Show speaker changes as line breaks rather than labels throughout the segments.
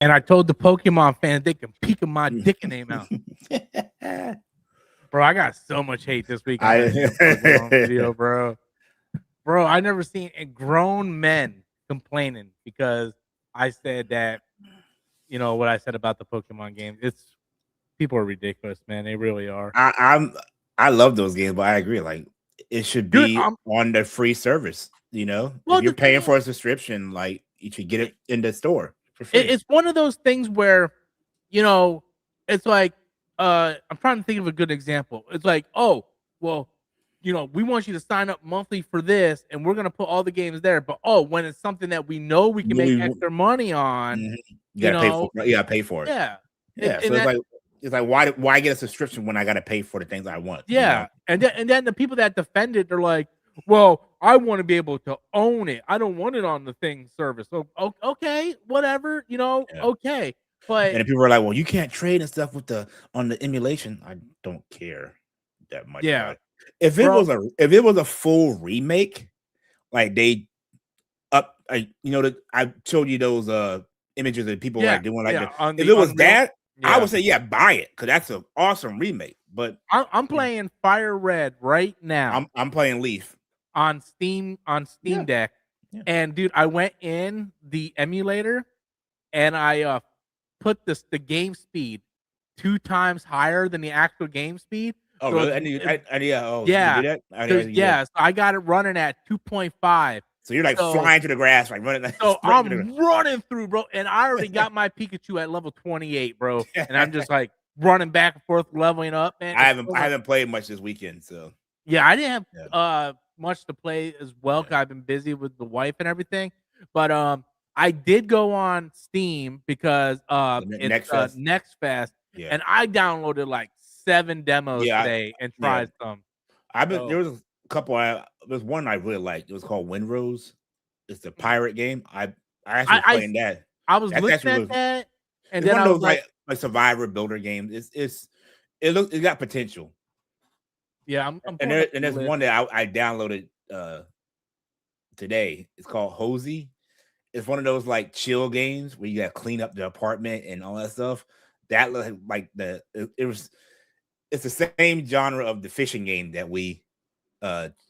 And I told the Pokemon fans they can peek in my dick in their mouth. Bro, I got so much hate this week on that damn Pokemon video, bro. Bro, I never seen grown men complaining because I said that, what I said about the Pokemon game. People are ridiculous, man. They really are.
I love those games, but I agree. Like, it should be on the free service. Well, if you're paying for a subscription, like, you should get it in the store for free.
It's one of those things where, it's like, I'm trying to think of a good example. It's like, oh, well, we want you to sign up monthly for this, and we're gonna put all the games there. But when it's something that we know we can make extra money on,
you gotta pay for it.
Yeah,
yeah. So it's like why get a subscription when I gotta pay for the things I want?
Yeah, and then the people that defend it, they're like, well, I want to be able to own it. I don't want it on the thing service. So okay, whatever, okay. But
and people are like, well, you can't trade and stuff on the emulation. I don't care that much.
Yeah.
If it was a full remake, like they I showed you those images that people like doing like that. If it was that, I would say buy it, because that's an awesome remake. But
I'm playing Fire Red right now.
I'm playing Leaf
on Steam Deck. Yeah. And dude, I went in the emulator and I put the game speed 2 times higher than the actual game speed.
Oh, so really?
So I got it running at 2.5.
So you're like flying to the grass, like running.
So I'm running through, bro, and I already got my Pikachu at level 28, bro, and I'm just like running back and forth, leveling up, man.
I haven't played much this weekend, so
I didn't have much to play as well, because I've been busy with the wife and everything. But I did go on Steam because it's Next Fest, and I downloaded like 7 demos today and tried some.
There was a couple. There's one I really liked. It was called Windrose. It's the pirate game. I actually playing that.
I was looking at that, and then
one of those like survivor builder games. It got potential.
Yeah,
and there's one that I downloaded today. It's called Hosey. It's one of those like chill games where you got to clean up the apartment and all that stuff. That like it's the same genre of the fishing game that we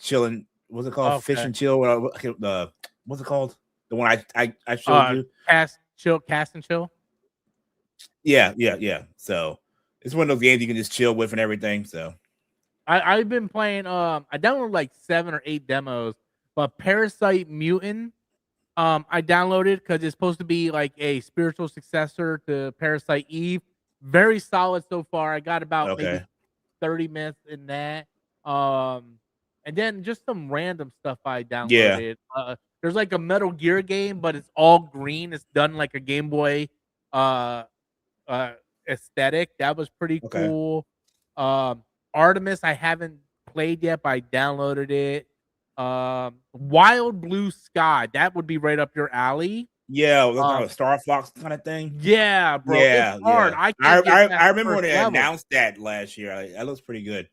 chilling. What's it called? Fish and chill. What's it called? The one I showed you.
Cast and chill.
Yeah. So it's one of those games you can just chill with and everything. So
I've been playing. I downloaded like 7 or 8 demos, but Parasite Mutant, I downloaded because it's supposed to be like a spiritual successor to Parasite Eve. Very solid so far. I got about maybe 30 minutes in that. And then just some random stuff I downloaded. There's like a Metal Gear game, but it's all green. It's done like a Game Boy aesthetic. That was pretty cool. Artemis I haven't played yet, but I downloaded it. Wild Blue Sky, that would be right up your alley.
Yeah, like a Star Fox kind of thing.
Yeah, bro. Yeah, it's hard.
I remember when they announced that last year. That looks pretty good.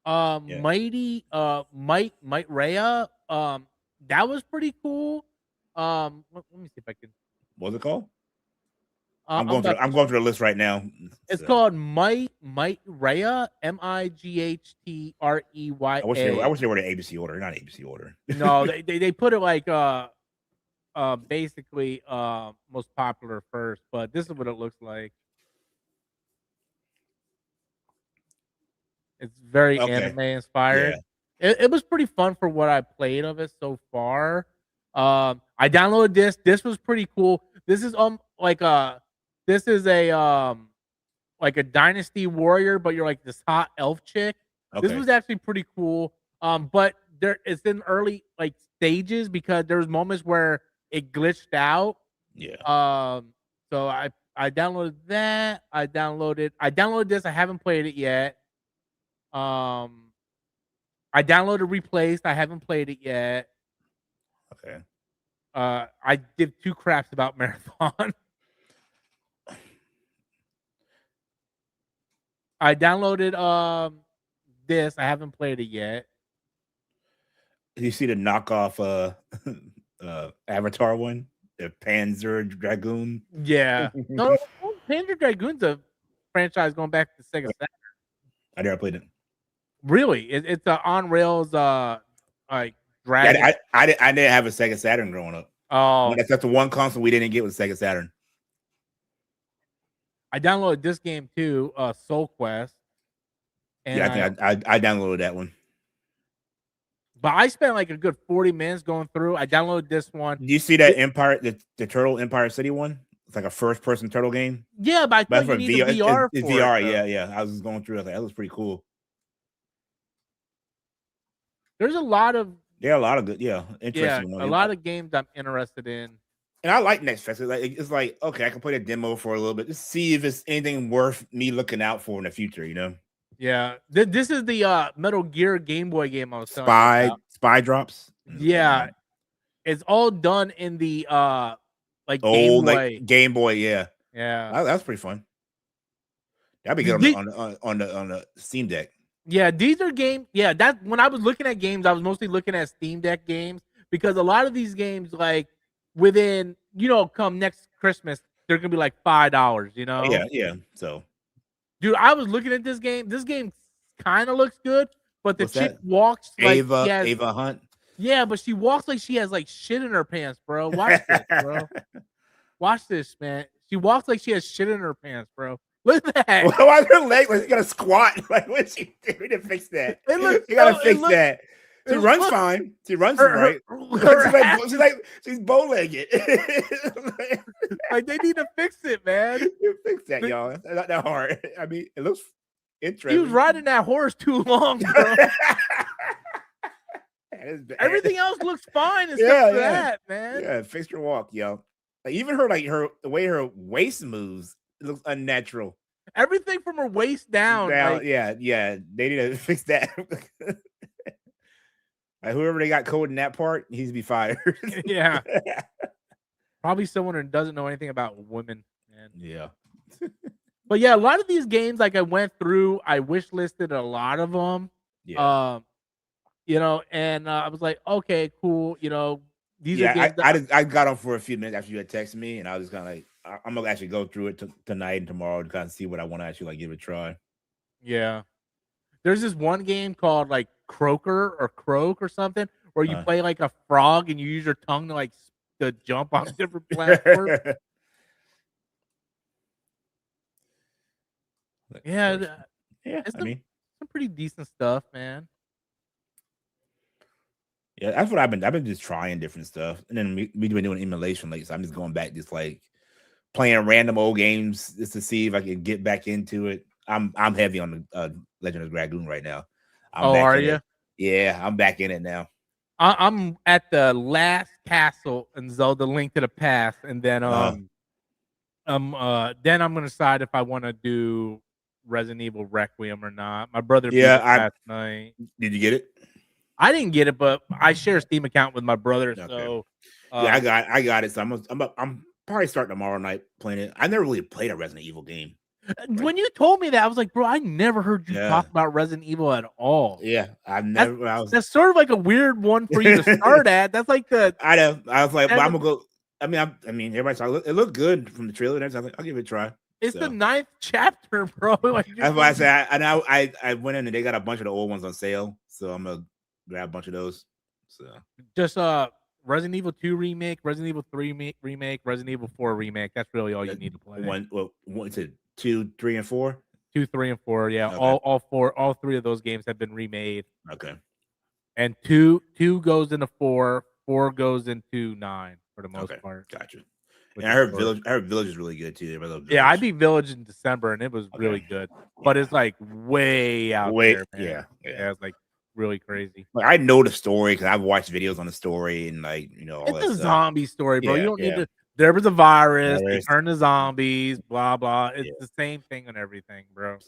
Mighty Might Rhea, that was pretty cool. Let me see if I can.
What's it called? I'm going through the list right now.
It's called Might Rhea, Mighthrey.
I wish they were the ABC order, not ABC order.
No, they put it like basically most popular first, but this is what it looks like. It's very anime inspired. Yeah. It was pretty fun for what I played of it so far. I downloaded this. This was pretty cool. This is this is a like a Dynasty Warrior, but you're like this hot elf chick. Okay. This was actually pretty cool. But it's in early like stages because there's moments where it glitched out.
Yeah.
So I downloaded that. I downloaded this. I haven't played it yet. I downloaded Replaced. I haven't played it yet.
Okay.
I give 2 craps about Marathon. I downloaded this. I haven't played it yet.
You see the knockoff Avatar one? Panzer Dragoon.
Yeah. No, Panzer Dragoon's a franchise going back to Sega Saturn.
I never played it.
Really? It's a on rails like dragon.
Yeah, I didn't have a Sega Saturn growing up.
Oh,
That's the one console we didn't get with Sega Saturn.
I downloaded this game too, Soul Quest. And
Yeah, I think I downloaded that one.
But I spent like a good 40 minutes going through. I downloaded this one.
Do you see that Empire, the Turtle Empire City one? It's like a first-person turtle game.
Yeah, but I thought you need a VR
it's
for
VR,
it,
yeah. I was just going through. I was like, that was pretty cool.
There's a lot of
a lot of good, interesting ones.
A lot of games I'm interested in.
And I like Next Fest. It's like, okay, I can play the demo for a little bit, just see if it's anything worth me looking out for in the future, you know?
Yeah, this is the Metal Gear Game Boy game I was telling you about.
Spy Drops.
Yeah, it's all done in the like
old
Game Boy.
Like Game Boy, yeah. That's pretty fun. That'd be good on the Steam Deck.
Yeah, these are games. Yeah, that when I was looking at games, I was mostly looking at Steam Deck games because a lot of these games, like within come next Christmas, they're gonna be like $5. You know?
Yeah. So,
dude, I was looking at this game. This game kind of looks good, but the chick walks like
Ava Hunt.
Yeah, but she walks like she has like shit in her pants, bro. Watch this, bro. Watch this, man. She walks like she has shit in her pants, bro. Look at that.
Why is her leg like she got to squat? Like, what's she doing to fix that? You got to fix that. She runs fine. She runs right. She's bow-legged.
Like they need to fix it, man.
You fix that, y'all. It's not that hard. I mean, it looks interesting.
He was riding that horse too long, bro. Everything else looks fine except for that, man.
Yeah, fix your walk, yo. Like even the way her waist moves, it looks unnatural.
Everything from her waist down. Like,
yeah. They need to fix that. Like whoever they got coding that part needs to be fired.
Yeah. Probably someone who doesn't know anything about women, man.
Yeah.
But yeah, a lot of these games, like I went through, I wish listed a lot of them.
Yeah.
And I was like, okay, cool. These are
games.
That
I got on for a few minutes after you had texted me, and I was just kind of like, I'm gonna actually go through it tonight and tomorrow to kind of see what I want to actually like give it a try.
Yeah. There's this one game called like Croak or something where you play like a frog and you use your tongue to to jump on different platforms. It's some pretty decent stuff, man.
Yeah, that's what I've been just trying different stuff, and then we've been doing emulation lately. So I'm just going back, just like playing random old games just to see if I can get back into it. I'm heavy on the Legend of Dragoon right now.
Are you?
Yeah, I'm back in it now.
I'm at the last castle in Zelda: Link to the Past, and then then I'm gonna decide if I want to do Resident Evil Requiem or not. My brother beat it last night.
Did you get it?
I didn't get it, but I share a Steam account with my brother, so
I got it. So I'm probably starting tomorrow night playing it. I never really played a Resident Evil game.
When you told me that, I was like, bro, I never heard you talk about Resident Evil at all.
Yeah, I've never.
That's sort of like a weird one for you to start at. That's like
I know. I was like, but I'm gonna go. I mean, everybody saw it looked good from the trailer. And I was like, I'll give it a try.
It's the 9th chapter, bro.
That's why I said. I went in and they got a bunch of the old ones on sale, so I'm gonna grab a bunch of those. So
just Resident Evil 2 remake, Resident Evil 3 remake, Resident Evil 4 remake. That's really all you need to play.
One to 2, 3, and 4.
2, 3, and 4. Yeah, okay. All 3 of those games have been remade.
Okay.
And 2 goes into 4, 4 goes into 9 for the most part.
Gotcha. And I heard Village is really good too.
Yeah, I beat Village in December and it was really good. But it's like way out there, man. Yeah, it's like really crazy.
Like I know the story because I've watched videos on the story and all
it's a zombie story, bro. You don't need to. There was a virus. They turned to zombies. Blah blah. It's the same thing on everything, bro.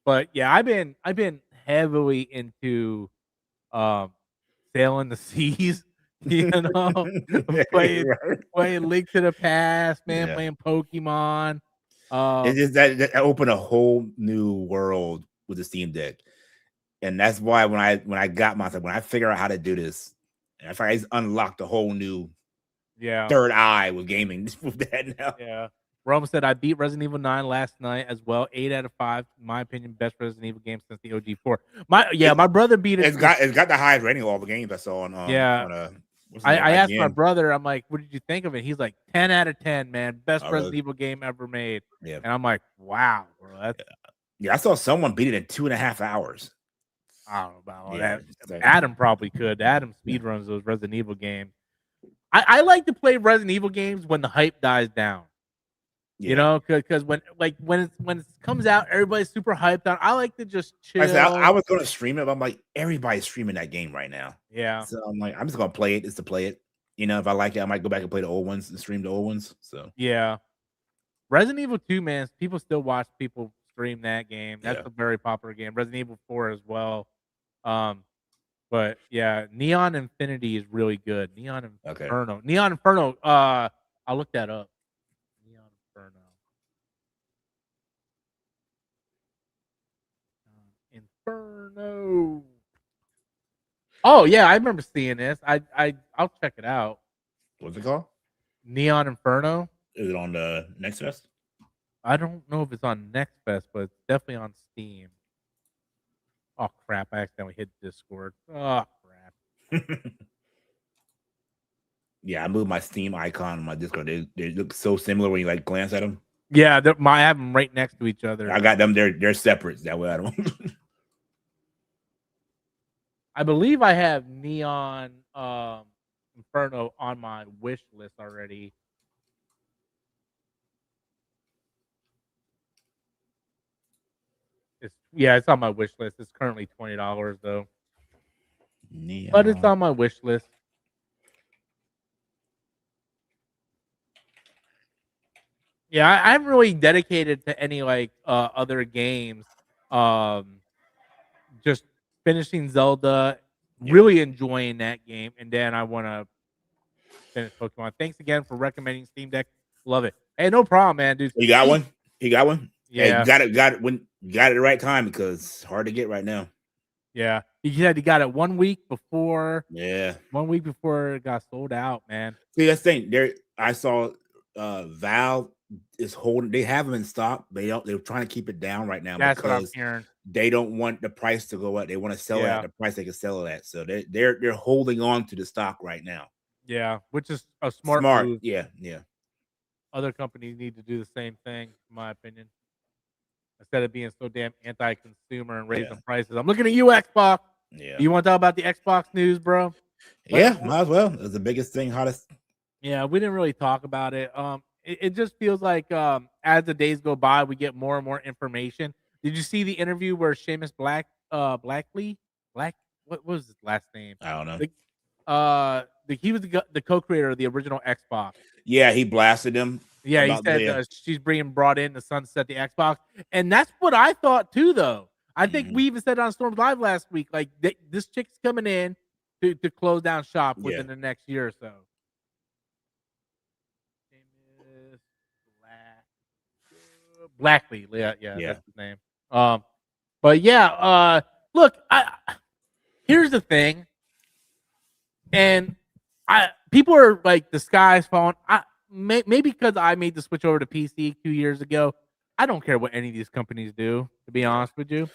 But yeah, I've been heavily into sailing the seas. Playing Link to the Past, man. Playing Pokemon.
It's just that opened a whole new world with the Steam Deck. And that's why when I got myself, when I figure out how to do this, and I just unlocked a whole new third eye with gaming with that now.
Yeah. Rome said, I beat Resident Evil 9 last night as well. 8 out of 5. In my opinion, best Resident Evil game since the OG4. My brother beat it.
It's got the highest rating of all the games I saw on what's the name?
I asked my brother, I'm like, what did you think of it? He's like, 10 out of 10, man. Best Resident
really?
Evil game ever made.
Yeah.
And I'm like, wow, bro.
I saw someone beat it in 2.5 hours.
I don't know about all that. Adam probably could. Adam speedruns those Resident Evil games. I like to play Resident Evil games when the hype dies down. Yeah. You know, because when it comes out, everybody's super hyped on. I like to just chill.
I was going to stream it, but I'm like, everybody's streaming that game right now.
Yeah.
So I'm like, I'm just going to play it just to play it. You know, if I like it, I might go back and play the old ones and stream the old ones. So
yeah. Resident Evil 2, man, people still watch people stream that game. That's a very popular game. Resident Evil 4 as well. But yeah, Neon Infinity is really good. Neon Inferno. Neon Inferno. I'll look that up. Neon Inferno. Oh yeah, I remember seeing this. I'll check it out.
What's it called?
Neon Inferno.
Is it on the Next Fest?
I don't know if it's on Next Fest, but it's definitely on Steam. Oh crap! I accidentally hit Discord. Oh crap!
Yeah, I moved my Steam icon on my Discord. They look so similar when you like glance at them.
Yeah, I have them right next to each other.
I got them. They're separate. That way I don't.
I believe I have Neon Inferno on my wish list already. It's on my wish list. It's currently $20 though. Neon. But it's on my wish list. Yeah, I haven't really dedicated to any other games. Just finishing Zelda, really enjoying that game, and then I want to finish Pokemon. Thanks again for recommending Steam Deck. Love it. Hey, no problem, man, dude.
You got one? You got one?
Yeah,
hey, got it when you got it at the right time because it's hard to get right now.
Yeah, you said you got it 1 week before.
Yeah,
1 week before it got sold out, man.
See, that's the thing. There, I saw Valve is holding. They have them in stock. They're trying to keep it down right now.
That's what I'm hearing.
They don't want the price to go up. They want to sell it at the price they can sell it at. So they're holding on to the stock right now.
Yeah, which is a smart move.
Yeah.
Other companies need to do the same thing, in my opinion. Instead of being so damn anti-consumer and raising prices. I'm looking at you, Xbox.
Yeah.
You want to talk about the Xbox news, bro?
Yeah, might as well. It's the biggest thing, hottest.
Yeah, we didn't really talk about it. It just feels like as the days go by, we get more and more information. Did you see the interview where Seamus Blackley? What was his last name?
I don't know.
He was the co-creator of the original Xbox.
Yeah, he blasted him.
Yeah, he said she's being brought in to sunset the Xbox, and that's what I thought too. Though I think we even said on Storm Live last week, like this chick's coming in to close down shop within the next year or so. Blackley, yeah, that's his name. But yeah, look, here's the thing, and people are like, the sky's falling. Maybe because I made the switch over to PC 2 years ago, I don't care what any of these companies do, to be honest with you.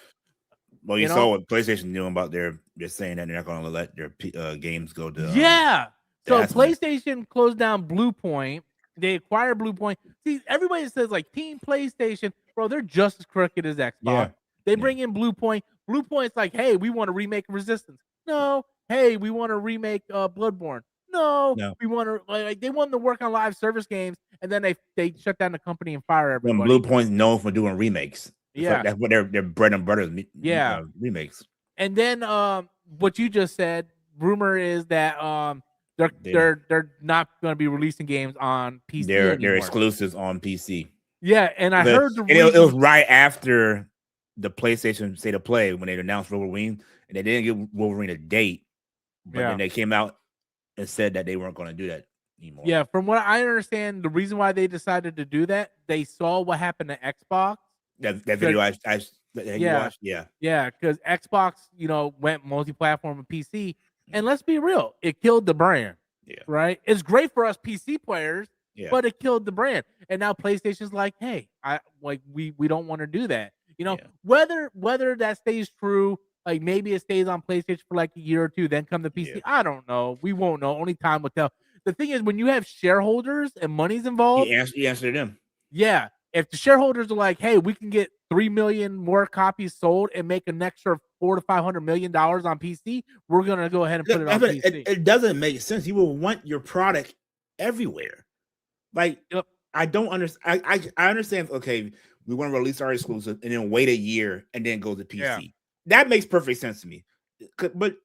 Well, you saw what PlayStation doing about they're saying that they're not going to let their games go to.
So PlayStation closed down Bluepoint. They acquired Bluepoint. See, everybody says like Team PlayStation, bro. They're just as crooked as Xbox.
Yeah.
They bring in Bluepoint. Bluepoint's like, hey, we want to remake Resistance. No. Hey, we want to remake Bloodborne. No, we want to they wanted to work on live service games, and then they shut down the company and fire everybody.
When Bluepoint's known for doing remakes, that's what their bread and butter is. Remakes.
And then what you just said, rumor is that they're not going to be releasing games on PC.
They're exclusives on PC.
Yeah, and I heard
it was right after the PlayStation State of Play when they announced Wolverine, and they didn't give Wolverine a date, but then they came out and said that they weren't going to do that anymore.
Yeah, from what I understand, the reason why they decided to do that, they saw what happened to Xbox.
That video I watched,
yeah, because Xbox, went multi-platform and PC, and let's be real, it killed the brand.
Yeah.
Right? It's great for us PC players,
Yeah.
but it killed the brand. And now PlayStation's like, hey, we don't want to do that.
Yeah.
Whether that stays true, like maybe it stays on PlayStation for like a year or two, then come to PC.
Yeah.
I don't know. We won't know. Only time will tell. The thing is, when you have shareholders and money's involved,
You answered them.
yeah. If the shareholders are like, hey, we can get 3 million more copies sold and make an extra $400 to $500 million on PC, we're gonna go ahead and put it on PC.
It doesn't make sense. You will want your product everywhere. Like,
Yep.
I don't understand. I understand. Okay, we want to release our exclusive and then wait a year and then go to PC.
Yeah.
That makes perfect sense to me. But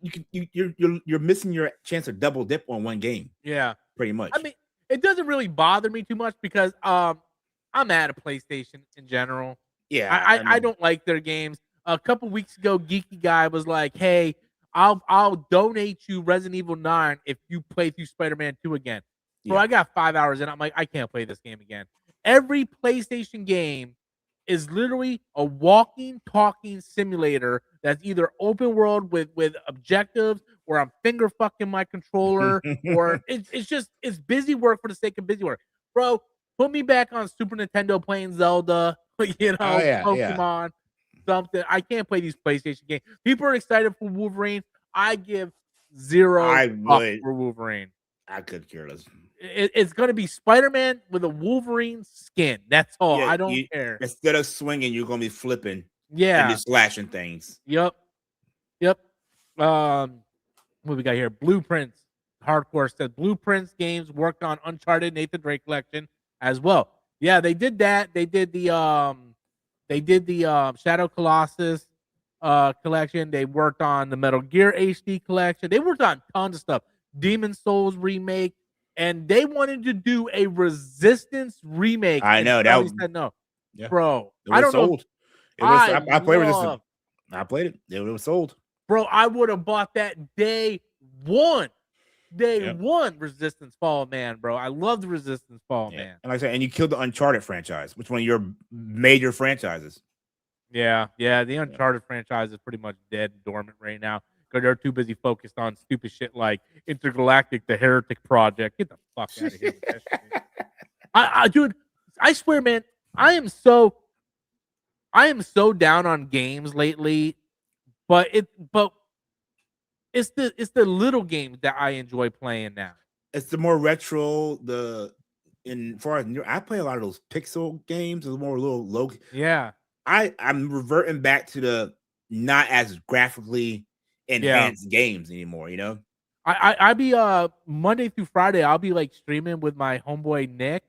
you're missing your chance to double dip on one game.
Yeah,
pretty much.
I mean, it doesn't really bother me too much because I'm mad at PlayStation in general.
Yeah,
I don't like their games. A couple weeks ago, Geeky Guy was like, "Hey, I'll donate you Resident Evil 9 if you play through Spider-Man 2 again." Bro,
Yeah.
I got 5 hours in. I'm like, I can't play this game again. Every PlayStation game is literally a walking, talking simulator that's either open world with objectives, or I'm finger fucking my controller, or it's busy work for the sake of busy work. Bro, put me back on Super Nintendo playing Zelda, Pokemon, something. I can't play these PlayStation games. People are excited for Wolverine. I give zero for Wolverine.
I could care less.
It's going to be Spider-Man with a Wolverine skin. That's all. I don't care.
Instead of swinging, you're going to be flipping.
Yeah.
And just slashing things.
Yep. What we got here? Blueprints. Hardcore said Blueprints games worked on Uncharted Nathan Drake collection as well. Yeah, they did that. They did the Shadow Colossus collection. They worked on the Metal Gear HD collection. They worked on tons of stuff. Demon Souls remake, and they wanted to do a Resistance remake.
I know that
said no.
Yeah.
Bro,
I don't know. I played Resistance. I played it. It was sold.
Bro, I would have bought that day one. One Resistance Fall Man, bro. I love the Resistance Fall Man.
And like I said, and you killed the Uncharted franchise, which one of your major franchises.
Yeah. The Uncharted franchise is pretty much dead and dormant right now because they're too busy focused on stupid shit like Intergalactic, the Heretic Project. Get the fuck out of here with that shit. Dude, I swear, man, I am so down on games lately, but it's the little games that I enjoy playing now.
It's the more retro, I play a lot of those pixel games, the more little low.
Yeah.
I'm reverting back to the not as graphically enhanced games anymore, you know?
I be Monday through Friday, I'll be like streaming with my homeboy Nick.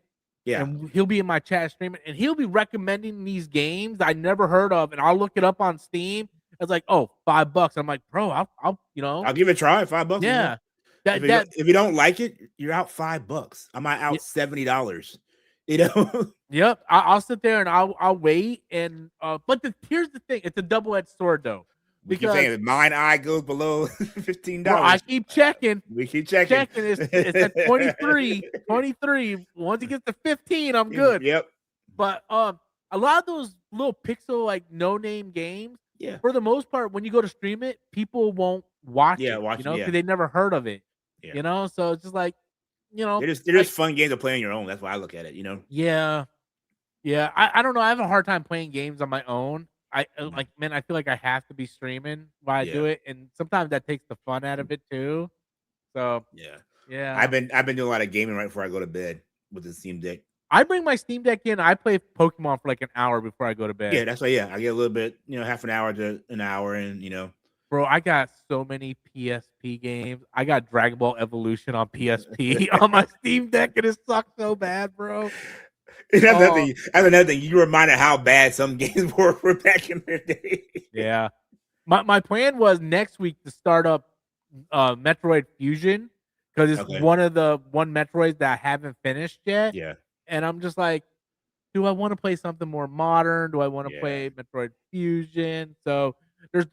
Yeah.
And he'll be in my chat streaming and he'll be recommending these games I never heard of, and I'll look it up on Steam. It's like, oh, $5. I'm like, bro, I'll
give it a try. $5.
Yeah.
If you don't like it, you're out $5. I'm out $70. You know?
Yep. I'll sit there and I'll wait. And but here's the thing, it's a double-edged sword though.
Because if mine eye goes below $15.
Bro, I keep checking.
We keep checking.
It's at 23. 23. Once it gets to 15, I'm good.
Yep.
But a lot of those little pixel like no-name games,
yeah,
for the most part, when you go to stream it, people won't watch it. Because they never heard of it. Yeah. So it's just like,
they're just fun games to play on your own. That's why I look at it.
Yeah. I don't know. I have a hard time playing games on my own. I feel like I have to be streaming while I do it, and sometimes that takes the fun out of it too. So yeah.
I've been doing a lot of gaming right before I go to bed with the Steam Deck.
I bring my Steam Deck in. I play Pokemon for like an hour before I go to bed.
Yeah, that's why. Yeah, I get a little bit, half an hour to an hour, and
Bro, I got so many PSP games. I got Dragon Ball Evolution on PSP on my Steam Deck, and it sucks so bad, bro.
That's another thing. You reminded how bad some games were back in the day.
Yeah. My plan was next week to start up Metroid Fusion because it's one Metroid that I haven't finished yet.
Yeah.
And I'm just like, do I want to play something more modern? Do I want to play Metroid Fusion? So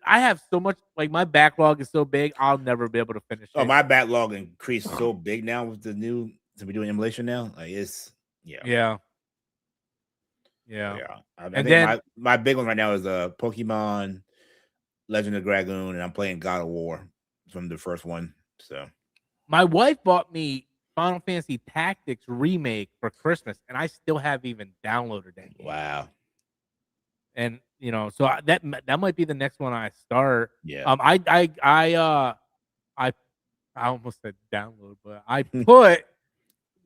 I have so much, like my backlog is so big, I'll never be able to finish it.
My backlog increased so big now with the new, to be doing emulation now. Like it's,
Yeah.
I think my big one right now is Pokemon Legend of Dragoon, and I'm playing God of War from the first one. So
My wife bought me Final Fantasy Tactics Remake for Christmas, and I still haven't even downloaded that game.
Wow.
And so that might be the next one I start.
Yeah.
I almost said download, but I put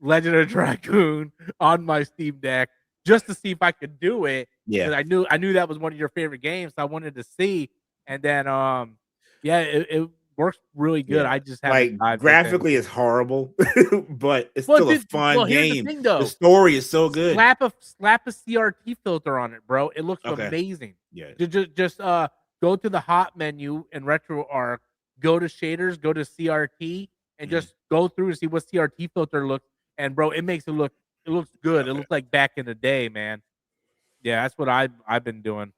Legend of Dragoon on my Steam Deck just to see if I could do it.
Yeah.
Because I knew that was one of your favorite games, so I wanted to see. And then it works really good.
Yeah.
I just haven't dived
graphically it's horrible, but it's
Well,
still a fun
here's the
game.
thing, though.
The story is so good.
Slap a CRT filter on it, bro. It looks amazing.
Yeah.
Just go to the hot menu in RetroArch, go to shaders, go to CRT, and just go through to see what CRT filter looks. And bro, it looks good.
Okay.
It looks like back in the day, man. Yeah, that's what I've been doing.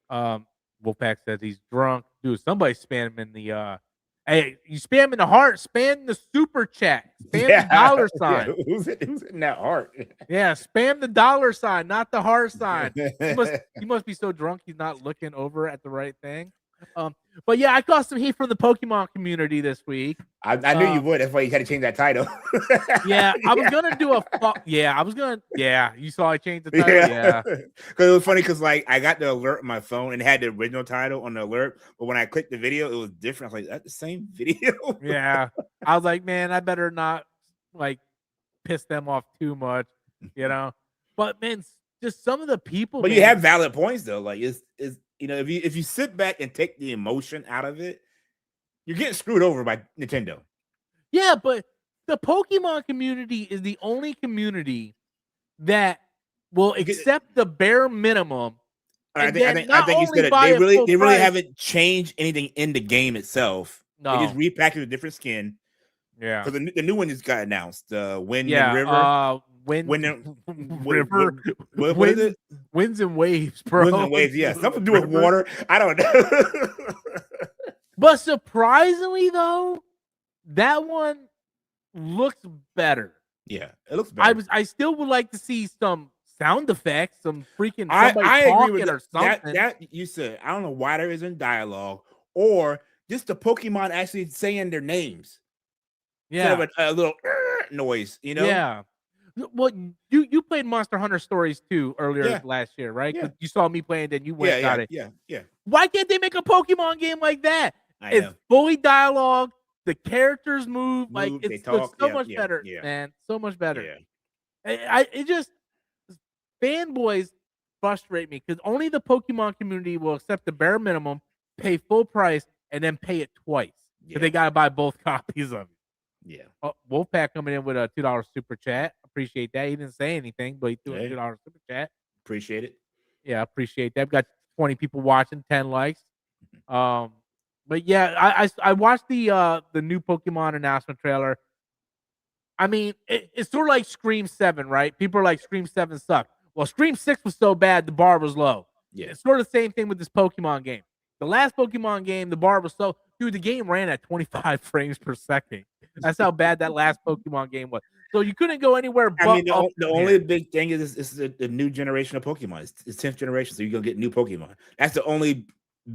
Wolfpack says he's drunk. Dude, somebody spam him in the hey, you spam in the heart, spam the super chat, spam the dollar sign.
Yeah. Who's in that heart?
Yeah, spam the dollar sign, not the heart sign. He must be so drunk he's not looking over at the right thing. But yeah, I got some heat from the Pokemon community this week.
I knew you would. That's why you had to change that title.
Yeah, I was gonna do you saw I changed the title. Yeah,
because it was funny because I got the alert on my phone and it had the original title on the alert, but when I clicked the video, it was different. I was like, "That's the same video."
Yeah, I was like, man, I better not piss them off too much, But man, just some of the people.
But
man,
you have valid points though. It's if you sit back and take the emotion out of it, you're getting screwed over by Nintendo.
Yeah, but the Pokemon community is the only community that will accept the bare minimum.
I think you said it. They really haven't changed anything in the game itself.
No.
They just repackaged a different skin.
Yeah,
because the new one just got announced. Wind
and
River. What is it?
Winds and Waves, bro.
Winds and Waves. Yeah, something to do with water. I don't know.
But surprisingly, though, that one looks better.
Yeah, it looks better.
I still would like to see some sound effects, some freaking somebody
I agree with
or something.
That you said. I don't know why there isn't dialogue or just the Pokemon actually saying their names.
Yeah,
instead of a little noise.
Yeah. Well, you played Monster Hunter Stories 2 earlier last year, right?
Yeah.
You saw me playing, then you went and got it.
Yeah.
Why can't they make a Pokemon game like that? It's fully dialogue. The characters move it's so much better, man. So much better. Yeah. It just fanboys frustrate me because only the Pokemon community will accept the bare minimum, pay full price, and then pay it twice. Because they gotta buy both copies of it.
Yeah.
Oh, Wolfpack coming in with a $2 super chat. Appreciate that. He didn't say anything, but he threw a $2 super chat.
Appreciate it.
Yeah, appreciate that. We've got 20 people watching, 10 likes. But yeah, I watched the new Pokemon announcement trailer. I mean, it's sort of like Scream 7, right? People are like, Scream 7 sucked. Well, Scream 6 was so bad, the bar was low.
Yeah.
It's sort of the same thing with this Pokemon game. The last Pokemon game, the bar was so... Dude, the game ran at 25 frames per second. That's how bad that last Pokemon game was. So you couldn't go anywhere but
I mean, the only big thing is the new generation of Pokemon. It's 10th generation, so you're going to get new Pokemon. That's the only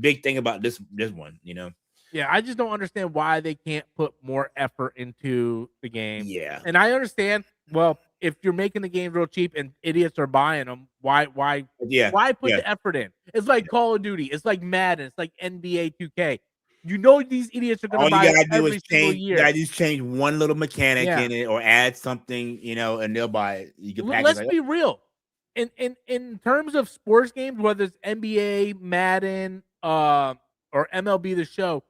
big thing about this one,
Yeah, I just don't understand why they can't put more effort into the game.
Yeah.
And I understand, well, if you're making the games real cheap and idiots are buying them, why put the effort in? It's like Call of Duty. It's like Madden. It's like NBA 2K. These idiots are going to buy it every single year.
You got to just change one little mechanic in it or add something, and they'll buy it. You can
Let's be real. In terms of sports games, whether it's NBA, Madden, or MLB The Show,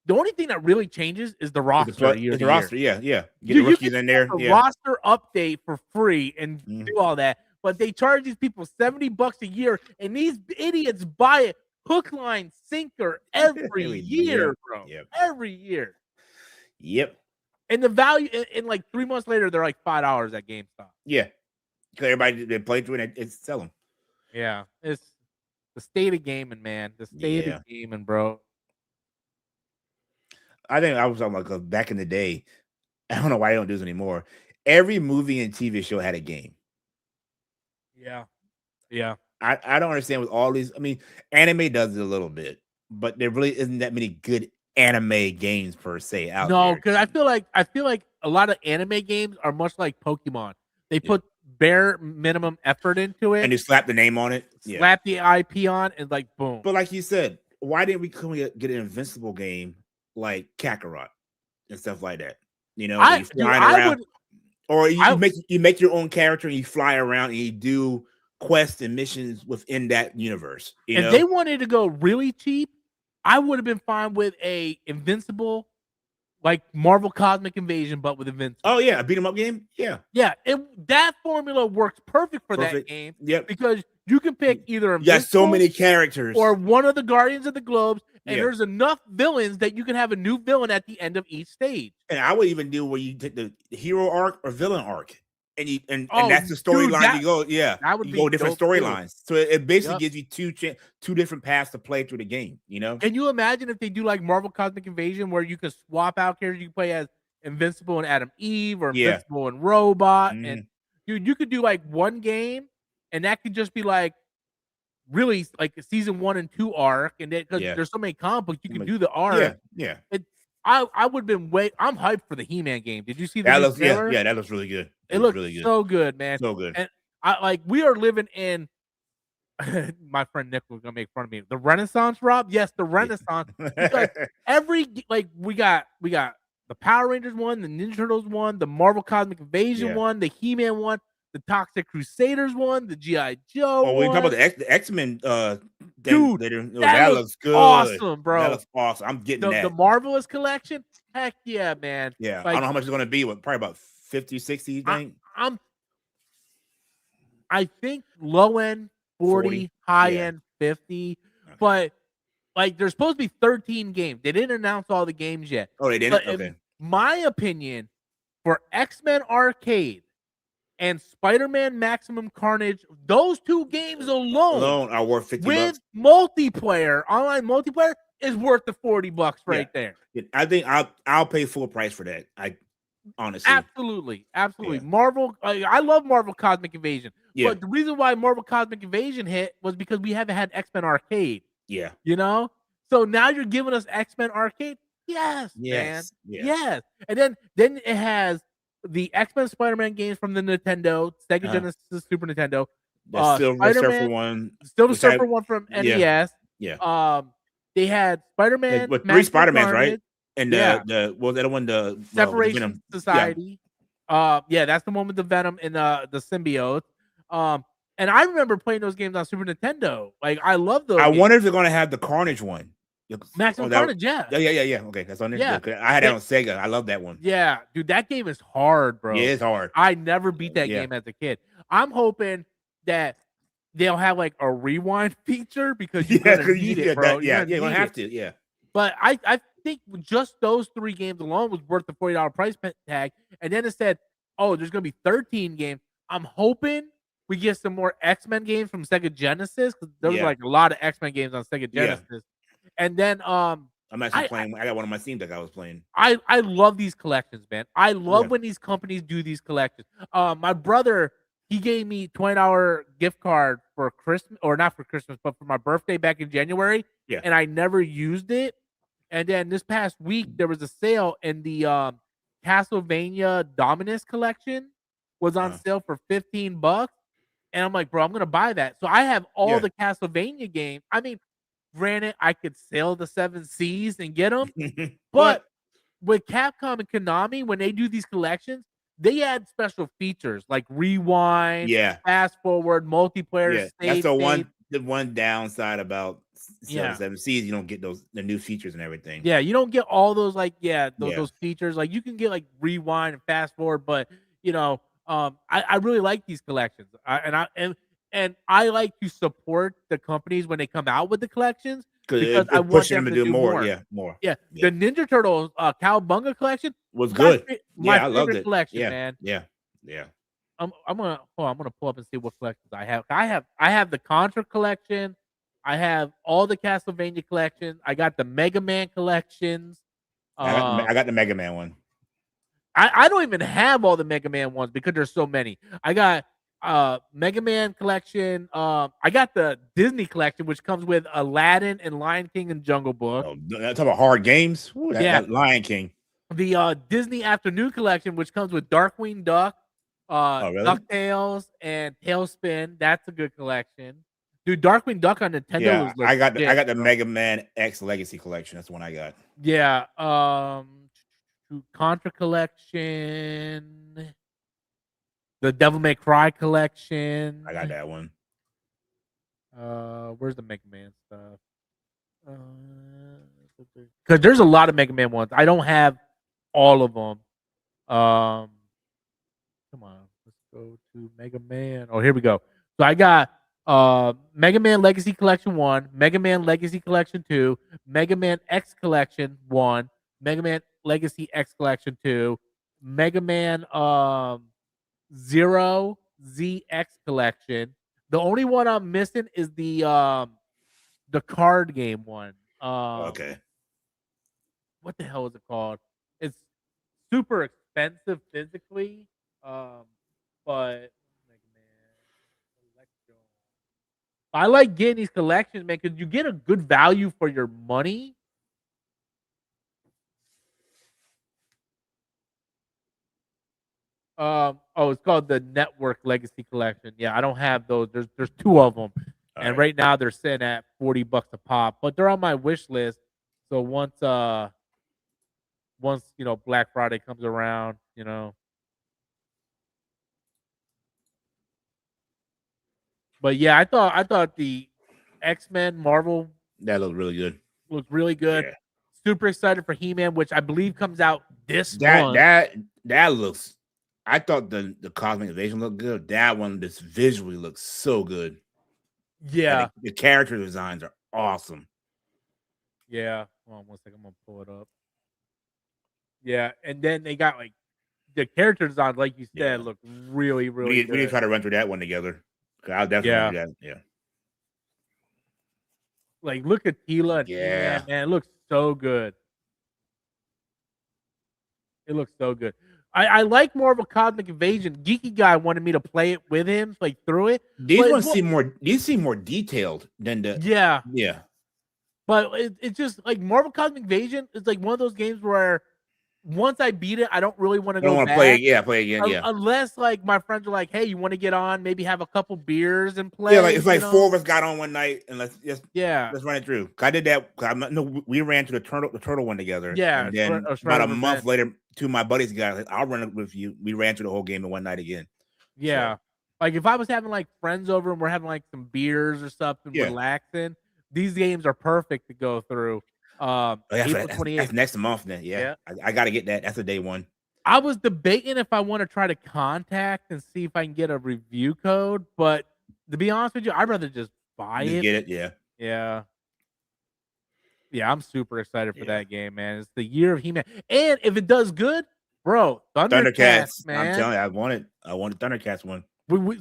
the only thing that really changes is the roster.
The roster, yeah. Get the rookies in there.
A roster update for free and do all that, but they charge these people $70 a year, and these idiots buy it hook, line, sinker every year, bro. Yep. Every year.
Yep.
And the value, in like 3 months later, they're like $5 at GameStop.
Yeah. Because everybody they play through it and sell them.
Yeah. It's the state of gaming, man. The state of gaming, bro.
I think I was talking about back in the day. I don't know why I don't do this anymore. Every movie and TV show had a game.
Yeah. Yeah.
I don't understand with all these. I mean, anime does it a little bit, but there really isn't that many good anime games per se out
No,
there.
because I feel like a lot of anime games are much like Pokemon. They
Yeah.
put bare minimum effort into it,
And you slap the name on it. Yeah.
slap the IP on, and like boom.
But like you said, why didn't we get an Invincible game like Kakarot and stuff like that? You know, where you flying around, or you make your own character and you fly around and you do quests and missions within that universe. You know,
they wanted to go really cheap, I would have been fine with a Invincible, like Marvel Cosmic Invasion, but with Invincible.
Oh yeah, a beat 'em up game. Yeah,
that formula works perfect for that game.
Yep,
because you can pick either
you got so many characters
or one of the Guardians of the Globes, and
Yeah.
there's enough villains that you can have a new villain at the end of each stage.
And I would even do where you take the hero arc or villain arc, and that's the storyline you go. Yeah,
that would
you
be
go different
dope, too.
storylines. So it basically gives you two different paths to play through the game. You know,
Can you imagine if they do like Marvel Cosmic Invasion, where you can swap out characters? You can play as Invincible and Adam Eve, or
Yeah.
Invincible and Robot,
Mhm.
and dude, you could do like one game, and that could just be like really like a season 1 and 2 arc, and then because
Yeah.
there's so many comic books, you can do the arc.
Yeah.
I would have been I'm hyped for the He-Man game. Did you see the
That
new
looks
trailer?
that looks really good.
It looks
really good.
so good, man.
So good.
And we are living in my friend Nick was gonna make fun of me. The Renaissance, Rob? Yes, the Renaissance. Because we got the Power Rangers one, the Ninja Turtles one, the Marvel Cosmic Invasion one, the He-Man one, the Toxic Crusaders one, the G.I. Joe
we talk about
one.
the X-Men
Dude,
later.
that
looks good.
Awesome, bro.
That looks awesome. I'm getting that.
The Marvelous collection? Heck yeah, man.
Yeah. I don't know how much it's gonna be, but probably about 50, 60, you think?
I think low end 40, high end 50.
Okay.
But like there's supposed to be 13 games. They didn't announce all the games yet.
Oh, they didn't? Okay.
In my opinion, for X-Men Arcade and Spider-Man Maximum Carnage, those two games alone
are worth $50.
With multiplayer, online multiplayer, is worth the $40 right there.
I think I'll pay full price for that. Honestly.
Absolutely. Marvel, I love Marvel Cosmic Invasion.
Yeah.
But the reason why Marvel Cosmic Invasion hit was because we haven't had X-Men Arcade.
Yeah.
You know? So now you're giving us X-Men Arcade? Yes, man. Yes. And then it has the X-Men Spider-Man games from the Nintendo, Sega Genesis, Super Nintendo.
Silver Surfer one.
Still the Surfer one from NES.
Yeah.
They had Spider-Man.
With 3 Spider-Mans, right? And the other one, the
Separation Society. That's the one with the Venom and the symbiote. And I remember playing those games on Super Nintendo. Like I love those.
I wonder if they're gonna have the Carnage one.
Maximum Carnage, yeah.
Okay, that's on there. Yeah. I had that on Sega. I love that one.
Yeah, dude, that game is hard, bro.
Yeah, it's hard.
I never beat that game as a kid. I'm hoping that they'll have like a rewind feature because you're gonna need it, bro.
You're gonna have to. Yeah.
But I think just those 3 games alone was worth the $40 price tag. And then it said, oh, there's gonna be 13 games. I'm hoping we get some more X-Men games from Sega Genesis, because there was like a lot of X-Men games on Sega Genesis. And then
I'm actually playing. I got one on my Steam Deck I was playing.
I love these collections, man. I love when these companies do these collections. My brother, he gave me $20 gift card for Christmas, or not for Christmas, but for my birthday back in January.
Yeah.
And I never used it. And then this past week there was a sale, and the Castlevania Dominus collection was on sale for $15. And I'm like, bro, I'm gonna buy that. So I have all the Castlevania games. I mean, granted, I could sell the 7 Cs and get them, but with Capcom and Konami, when they do these collections, they add special features like rewind, fast forward, multiplayer.
That's the one downside about 7 Cs. You don't get the new features and everything.
Yeah, you don't get all those those features. Like you can get like rewind and fast forward, but I really like these collections. And I like to support the companies when they come out with the collections because I want them to do more.
More.
Yeah. The Ninja Turtles Cowabunga collection
was good.
My
I loved
favorite
it.
collection, man.
Yeah.
I'm gonna pull up and see what collections I have. I have the Contra collection. I have all the Castlevania collections. I got the Mega Man collections.
I got the Mega Man one.
I don't even have all the Mega Man ones because there's so many. I got Mega Man collection. I got the Disney collection, which comes with Aladdin and Lion King and Jungle Book.
Oh, talk about hard games. Ooh, that Lion King.
The Disney Afternoon collection, which comes with Darkwing Duck,
Oh, really?
DuckTales, and Tailspin. That's a good collection. Dude, Darkwing Duck on Nintendo
Yeah,
was
I got
legit,
the
bro.
Mega Man X Legacy collection. That's the one I got.
Yeah. Contra collection. The Devil May Cry collection.
I got that one.
Where's the Mega Man stuff? Because there's a lot of Mega Man ones. I don't have all of them. Come on, let's go to Mega Man. Oh, here we go. So I got Mega Man Legacy Collection 1, Mega Man Legacy Collection 2, Mega Man X Collection 1, Mega Man Legacy X Collection 2, Mega Man Zero ZX Collection. The only one I'm missing is the card game one.
Okay.
What the hell is it called? It's super expensive physically. But I like getting these collections, man, because you get a good value for your money. It's called the Network Legacy Collection. Yeah, I don't have those. There's two of them, and right now they're sitting at $40 a pop, but they're on my wish list. So once Black Friday comes around, But yeah, I thought the X-Men Marvel
that looked really good.
Looked really good.
Yeah.
Super excited for He-Man, which I believe comes out this
month. That looks. I thought the Cosmic Invasion looked good. That one just visually looks so good.
Yeah,
the character designs are awesome.
Yeah, hold on 1 second. I'm gonna pull it up. Yeah, and then they got like the character design, like you said, look really, really good.
We need to try to run through that one together. I'll definitely do that. Yeah.
Like, look at Tila and He-Man, man. It looks so good. It looks so good. I like more of a Cosmic Invasion. Geeky guy wanted me to play it with him, like through it.
These ones seem more. These seem more detailed than the.
Yeah. But it's just like Marvel Cosmic Invasion is like one of those games where once I beat it, I don't really want to go back.
Play again. Yeah.
Unless like my friends are like, "Hey, you want to get on? Maybe have a couple beers and play."
Yeah, like it's like four of us got on one night and let's run it through. I did that. We ran to the turtle one together.
Yeah,
and then about a month later, two of my buddies got like, "I'll run it with you." We ran through the whole game in one night again.
Yeah, like if I was having like friends over and we're having like some beers or something, relaxing, these games are perfect to go through. April 28th.
That's next month then. Yeah. I got to get that. That's a day one.
I was debating if I want to try to contact and see if I can get a review code, but to be honest with you, I'd rather just buy it.
Get it,
yeah. I'm super excited for that game, man. It's the year of He-Man, and if it does good, bro, Thundercats, man.
I'm telling you, I want a Thundercats one.
We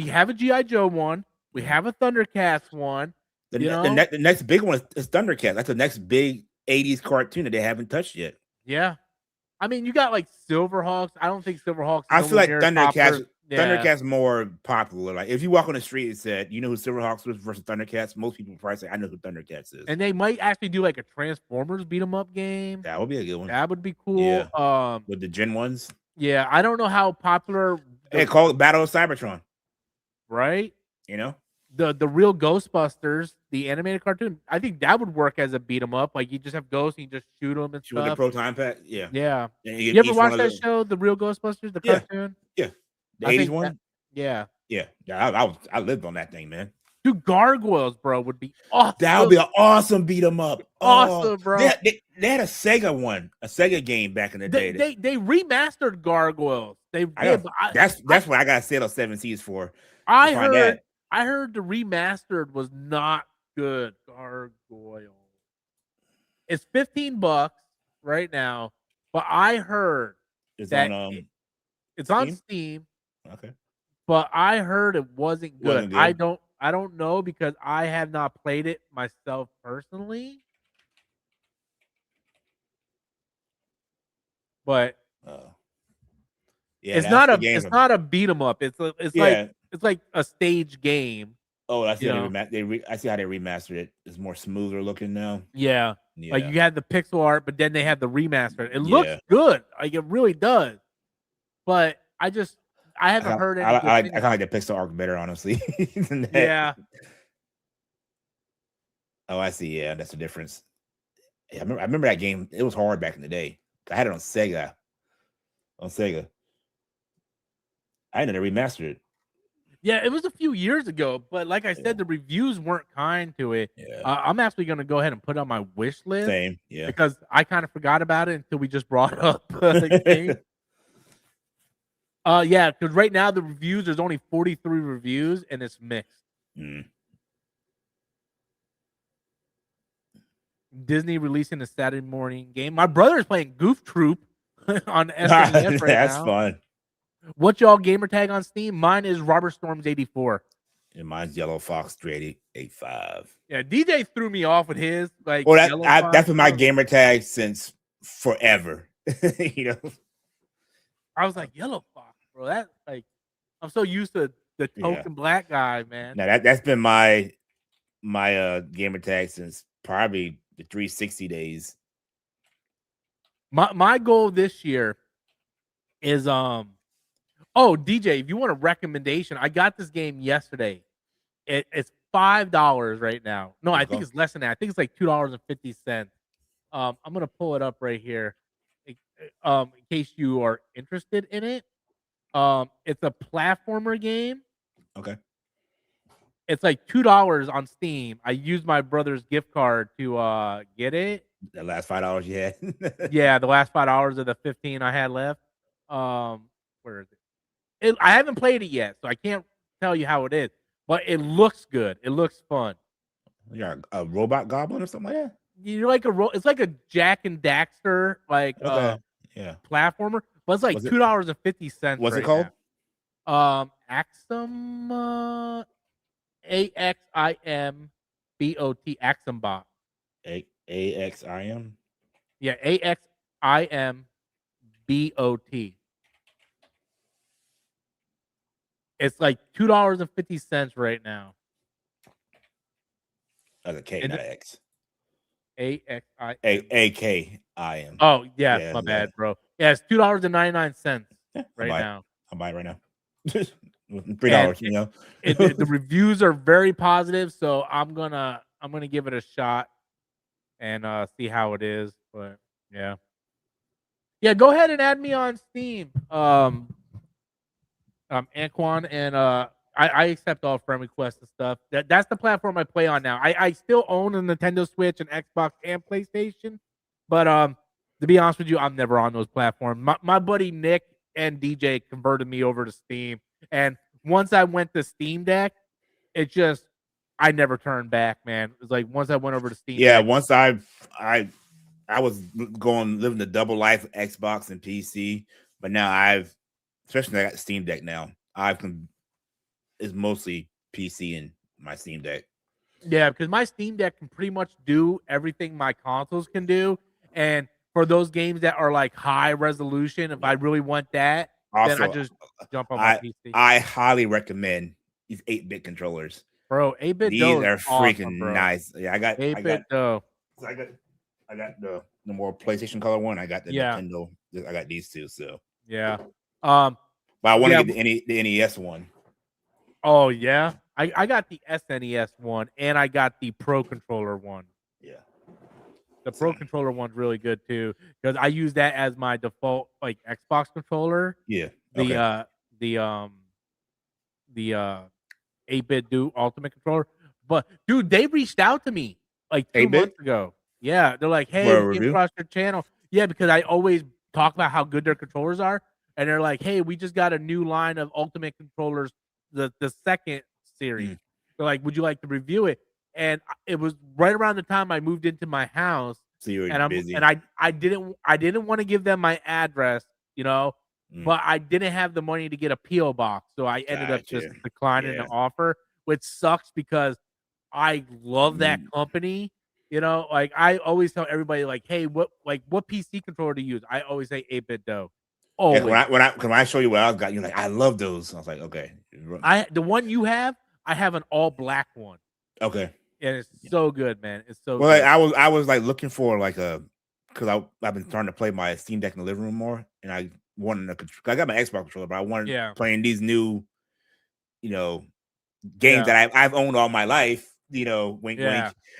have a GI Joe one, we have a Thundercats one.
The next big one is Thundercats. That's the next big 80s cartoon that they haven't touched yet.
Yeah. I mean, you got like Silverhawks. I don't think Silverhawks.
I feel like Thundercats more popular. Like if you walk on the street and said, "You know who Silverhawks was versus Thundercats," most people probably say, "I know who Thundercats is."
And they might actually do like a Transformers beat 'em up game.
That would be a good one.
That would be cool.
Yeah. With the Gen ones.
Yeah, I don't know how popular.
They call it Battle of Cybertron.
Right. The real Ghostbusters, the animated cartoon, I think that would work as a beat 'em up. Like you just have ghosts and you just shoot them and stuff.
With the proton pack, yeah.
You ever watch that show, The Real Ghostbusters, the cartoon?
Yeah, the 80s one.
Yeah.
I lived on that thing, man.
Dude, Gargoyles, bro, would be awesome.
That would be an awesome beat 'em up.
Awesome, bro.
They had a Sega one, a Sega game back in the day.
They remastered Gargoyles.
That's what I got Sailor 7 Seas for.
I heard the remastered was not good. Gargoyle. It's $15 right now, but I heard it's on Steam.
Okay.
But I heard it wasn't good. I don't know because I have not played it myself personally. But
Yeah,
It's
that's
not
the
a
game.
it's not a beat 'em up. It's
Yeah.
like a stage game.
Oh, I see
You
how
know?
I see how they remastered it. It's more smoother looking now.
Yeah. Like
Yeah.
you had the pixel art, but then they had the remaster. It looks
Yeah.
good. Like it really does. But I haven't heard any good
I
things.
kind of like the pixel art better, honestly, than that.
Yeah.
Oh, I see. Yeah, that's the difference. Yeah, I remember that game. It was hard back in the day. I had it on Sega. On Sega. I ended up remastered it.
Yeah, it was a few years ago, but like I
Yeah.
said, the reviews weren't kind to it.
Yeah.
I'm actually gonna go ahead and put it on my wish list
Same. Yeah.
because I kind of forgot about it until we just brought up the game. Yeah, because right now the reviews, there's only 43 reviews and it's mixed.
Mm.
Disney releasing a Saturday morning game. My brother's playing Goof Troop on SNES right
That's
now.
fun.
What's y'all gamer tag on Steam? Mine is Robert Storms 84.
And mine's Yellow Fox 3885.
Yeah, DJ threw me off with his like.
Well,
Yellow Fox,
that's been my
bro.
gamer tag since forever. You know.
I was like Yellow Fox, bro. That like, I'm so used to the token black guy, man.
Now that's been my gamer tag since probably the 360 days.
My goal this year is oh, DJ, if you want a recommendation, I got this game yesterday. It's $5 right now. No, I think it's less than that. I think it's like $2.50. I'm gonna pull it up right here, in case you are interested in it. It's a platformer game.
Okay.
It's like $2 on Steam. I used my brother's gift card to get it.
The last $5 you had.
Yeah, the last $5 of the 15 I had left. Where is it? I haven't played it yet, so I can't tell you how it is. But it looks good. It looks fun.
You're a robot goblin or something like that?
You're like it's like a Jack and Daxter
Yeah.
platformer, but it's like $2.50.
What's
right
it called?
Now. Aximbot. AXIMBOT. Aximbot.
AXIM?
Yeah, AXIMBOT. It's like $2.50 right now.
That's a K, not X.
AXIM.
AKIM.
Oh, yeah, my bad, bro. Yeah, it's $2.99 right now.
I'll buy it right now. $3, you know.
The reviews are very positive, so I'm gonna give it a shot and see how it is. But yeah. Go ahead and add me on Steam. Anquan, and I accept all friend requests and stuff. That's the platform I play on now. I still own a Nintendo Switch and Xbox and PlayStation, but to be honest with you, I'm never on those platforms. My buddy Nick and DJ converted me over to Steam, and once I went to Steam Deck, it just I never turned back, man. It was like once I went over to Steam Deck.
Once I was living the double life of Xbox and PC, but now especially I got Steam Deck now. It's mostly PC and my Steam Deck.
Yeah, because my Steam Deck can pretty much do everything my consoles can do. And for those games that are like high resolution, if I really want that,
also,
then I just jump on my PC.
I highly recommend these 8-bit controllers.
Bro, 8-bit
These are freaking nice. Yeah, I got
8-bit Dough.
I got the more PlayStation color one. I got the Nintendo. I got these two. So
yeah.
But I want to get the NES one.
Oh yeah, I got the SNES one and I got the Pro Controller one.
Yeah,
the Pro Controller one's really good too because I use that as my default like Xbox controller.
Yeah,
the 8-bit do Ultimate controller. But dude, they reached out to me like 2 months ago. Yeah, they're like, "Hey, we came across your channel." Yeah, because I always talk about how good their controllers are, and they're like, "Hey, we just got a new line of Ultimate controllers, the second series." They're like, "Would you like to review it?" And it was right around the time I moved into my house.
So you were busy,
and I didn't want to give them my address, you know, but I didn't have the money to get a PO box, so I ended up just declining the offer, which sucks because I love that company. You know, like I always tell everybody, like, hey, what PC controller to use? I always say 8-bit Dough. Always.
When I show you what I got, you're like, I love those. I was like, okay.
The one you have, I have an all black one.
Okay.
And it's so good, man. It's so
Well,
good.
I was like looking for like a because I've been starting to play my Steam Deck in the living room more, and I wanted I got my Xbox controller, but I wanted playing these new, games that I've owned all my life. Wink, wink.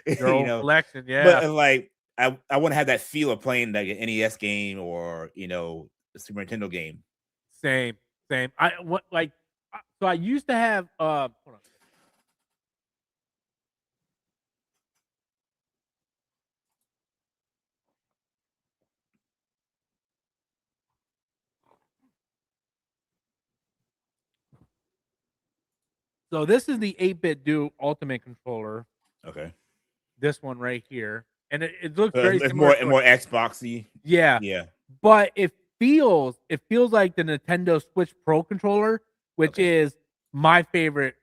Your old collection,
But like I want to have that feel of playing like an NES game or a Super Nintendo game.
Same. So I used to have hold on. So this is the 8-bit Do Ultimate controller.
Okay.
This one right here. And it looks
very similar. It's more Xboxy.
Yeah.
Yeah.
But it feels like the Nintendo Switch Pro controller, which is my favorite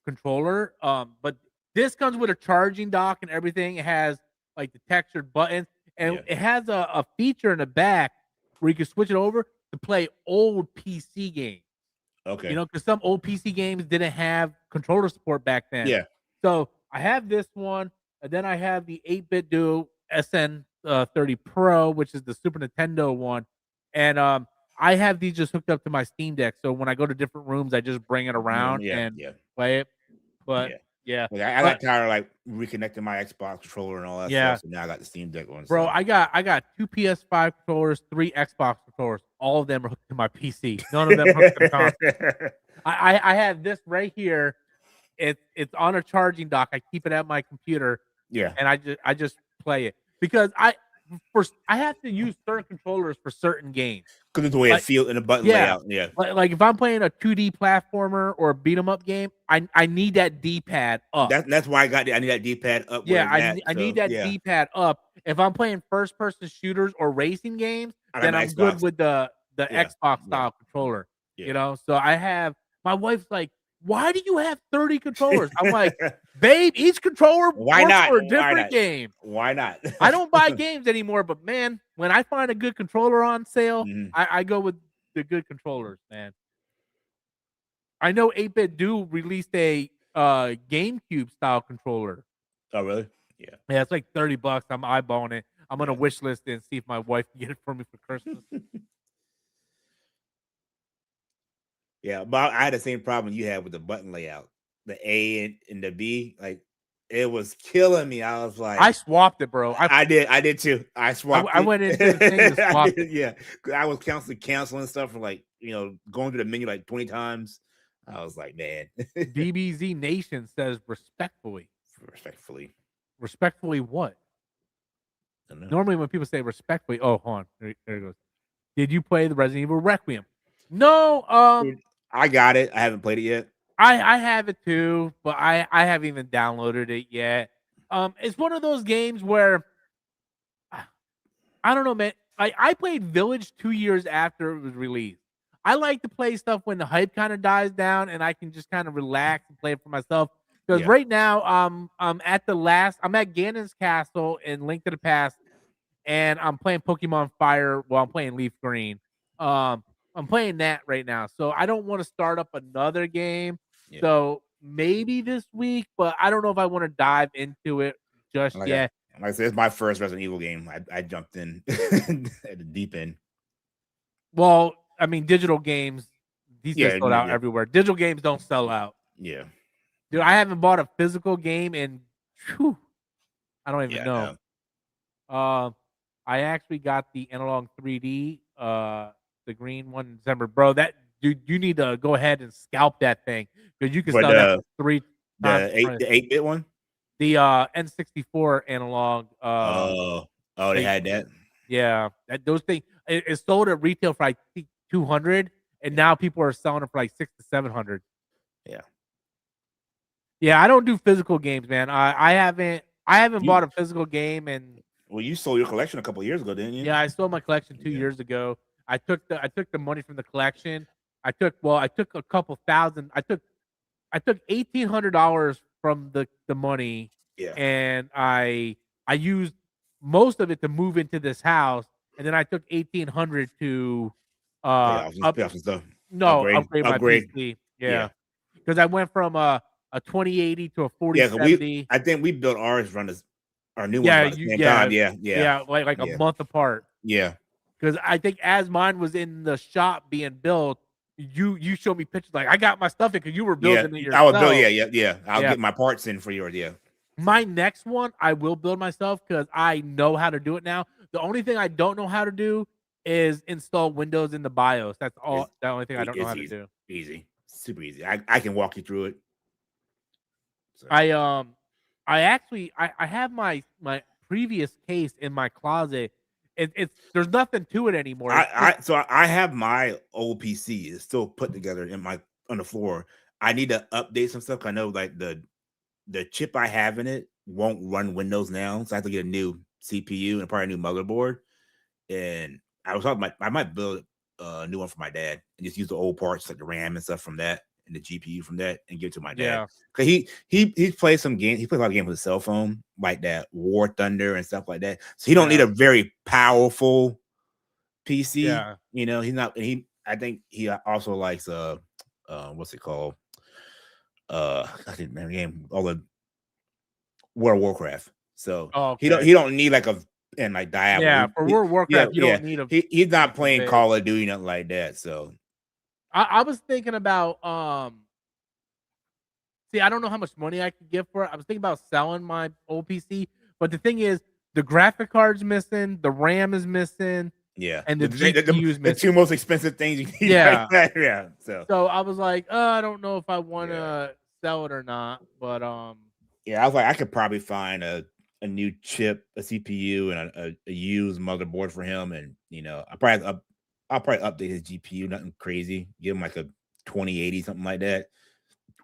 controller. But this comes with a charging dock and everything. It has like the textured buttons, and it has a feature in the back where you can switch it over to play old PC games.
Okay.
Because some old PC games didn't have controller support back then.
Yeah.
So I have this one, and then I have the 8-bit Do SN30 Pro, which is the Super Nintendo one, and I have these just hooked up to my Steam Deck. So when I go to different rooms, I just bring it around and play it. But yeah.
I got tired of like reconnecting my Xbox controller and all that stuff. So now I got the Steam Deck one.
Bro, I got 2 PS5 controllers, 3 Xbox controllers. All of them are hooked to my PC. None of them are hooked to the console. I have this right here. It's on a charging dock. I keep it at my computer.
Yeah.
And I just play it because I have to use certain controllers for certain games.
Because it's the way it feels in the button layout. Yeah.
Like if I'm playing a 2D platformer or a beat 'em up game, I need that D-pad up.
That's why I need that D-pad up.
Yeah, I need that D-pad up. If I'm playing first person shooters or racing games, then I'm good with the Xbox style controller.
Yeah.
So I have my wife's like, why do you have 30 controllers? I'm like, babe, each controller
works
for a different game.
Why not?
I don't buy games anymore, but man, when I find a good controller on sale, I go with the good controllers, man. I know 8-bit Do released a GameCube style controller.
Oh, really? Yeah.
Yeah, it's like $30. I'm eyeballing it. I'm gonna wish list it and see if my wife can get it for me for Christmas.
Yeah, but I had the same problem you had with the button layout. The A and the B, like it was killing me. I was like,
I swapped it, bro.
I did too. I swapped.
I went into the thing to swap it.
Yeah, I was canceling stuff for like going through the menu like 20 times. I was like, man.
DBZ Nation says respectfully.
Respectfully
what? Normally when people say respectfully, oh, hold on, there it goes. Did you play the Resident Evil Requiem? No.
I got it. I haven't played it yet.
I have it too, but I haven't even downloaded it yet. It's one of those games where I don't know, man. I played Village 2 years after it was released. I like to play stuff when the hype kind of dies down and I can just kind of relax and play it for myself. Because right now, I'm at Ganon's Castle in Link to the Past, and I'm playing Pokemon Fire while I'm playing Leaf Green. I'm playing that right now, so I don't want to start up another game. Yeah. So maybe this week, but I don't know if I want to dive into it just yet.
Like I said, it's my first Resident Evil game. I jumped in at the deep end.
Well, I mean, digital games, these days sold out everywhere. Digital games don't sell out.
Yeah.
Dude, I haven't bought a physical game in, I don't even know. No. I actually got the Analog 3D, the green one in December. Bro, that dude, you need to go ahead and scalp that thing because you can sell that for 3 times.
The 8-bit one?
The N64 analog.
They had that.
Yeah, those things. It sold at retail for like $200, and now people are selling it for like $600 to $700.
Yeah.
Yeah, I don't do physical games, man. I haven't bought a physical game and.
Well, you sold your collection a couple of years ago, didn't you?
Yeah, I sold my collection 2 years ago. I took the money from the collection. I took a couple thousand. I took $1,800 from the money.
Yeah.
And I used most of it to move into this house, and then I took $1,800 to Up
pay off some stuff.
no, upgrade my
Upgrade.
PC.
Yeah.
Yeah, because I went from a 2080 to a
Yeah, 'cause
4070.
I think we built our new ones about the same time.
Yeah, like a
Yeah.
month apart.
Yeah.
Because I think as mine was in the shop being built, you showed me pictures like I got my stuff in because you were
Yeah.
building it
I would build,
yourself.
yeah. I'll
Yeah.
get my parts in for yours, yeah.
My next one, I will build myself because I know how to do it now. The only thing I don't know how to do is install Windows in the BIOS. That's all. The only thing I don't know
It's
how to do.
easy. Super easy. I can walk you through it. So.
I actually I have my previous case in my closet. It's there's nothing to it anymore.
I have my old PC. It's still put together on the floor. I need to update some stuff. I know like the chip I have in it won't run Windows now, so I have to get a new CPU and probably a new motherboard. And I was talking, I might build a new one for my dad and just use the old parts like the RAM and stuff from that and the GPU from that and give it to my dad.
Yeah.
Cause he plays some games. He plays a lot of games with his cell phone, like that War Thunder and stuff like that. So he don't need a very powerful PC.
Yeah.
You know, he's not. I think he also likes what's it called? I didn't remember the game. All the World of Warcraft. So he don't need like Diablo.
Yeah, for World of Warcraft, you don't need a.
He's not playing Call of Duty, nothing like that. So
I was thinking about see, I don't know how much money I could get for it. I was thinking about selling my old PC, but the thing is, the graphic card's missing, the RAM is missing,
yeah,
and the GPU is missing.
The two most expensive things you need.
Yeah,
right yeah.
So I was like, I don't know if I want to sell it or not, but
yeah, I was like, I could probably find a new chip, a CPU, and a used motherboard for him, and I'll probably update his GPU, nothing crazy. Give him like a 2080, something like that,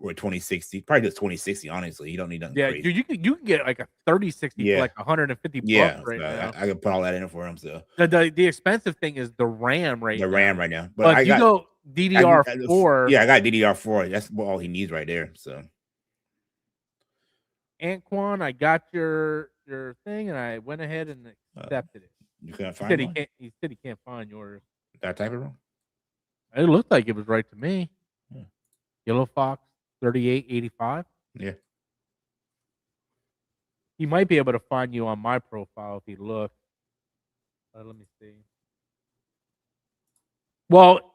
or a 2060. Probably just 2060. Honestly, you don't need nothing crazy.
Dude, you can get like a 3060 for like 150 bucks right now.
I could put all that in for him. So
the expensive thing is the RAM right now.
The RAM right now,
but I go DDR4.
Yeah, I got DDR4. That's all he needs right there. So.
Anquan, I got your thing, and I went ahead and accepted it.
You couldn't find
it? He said he can't find yours.
Did I type it wrong?
It looked like it was right to me.
Yeah.
Yellow Fox 3885.
Yeah.
He might be able to find you on my profile if he looks. Let me see. Well,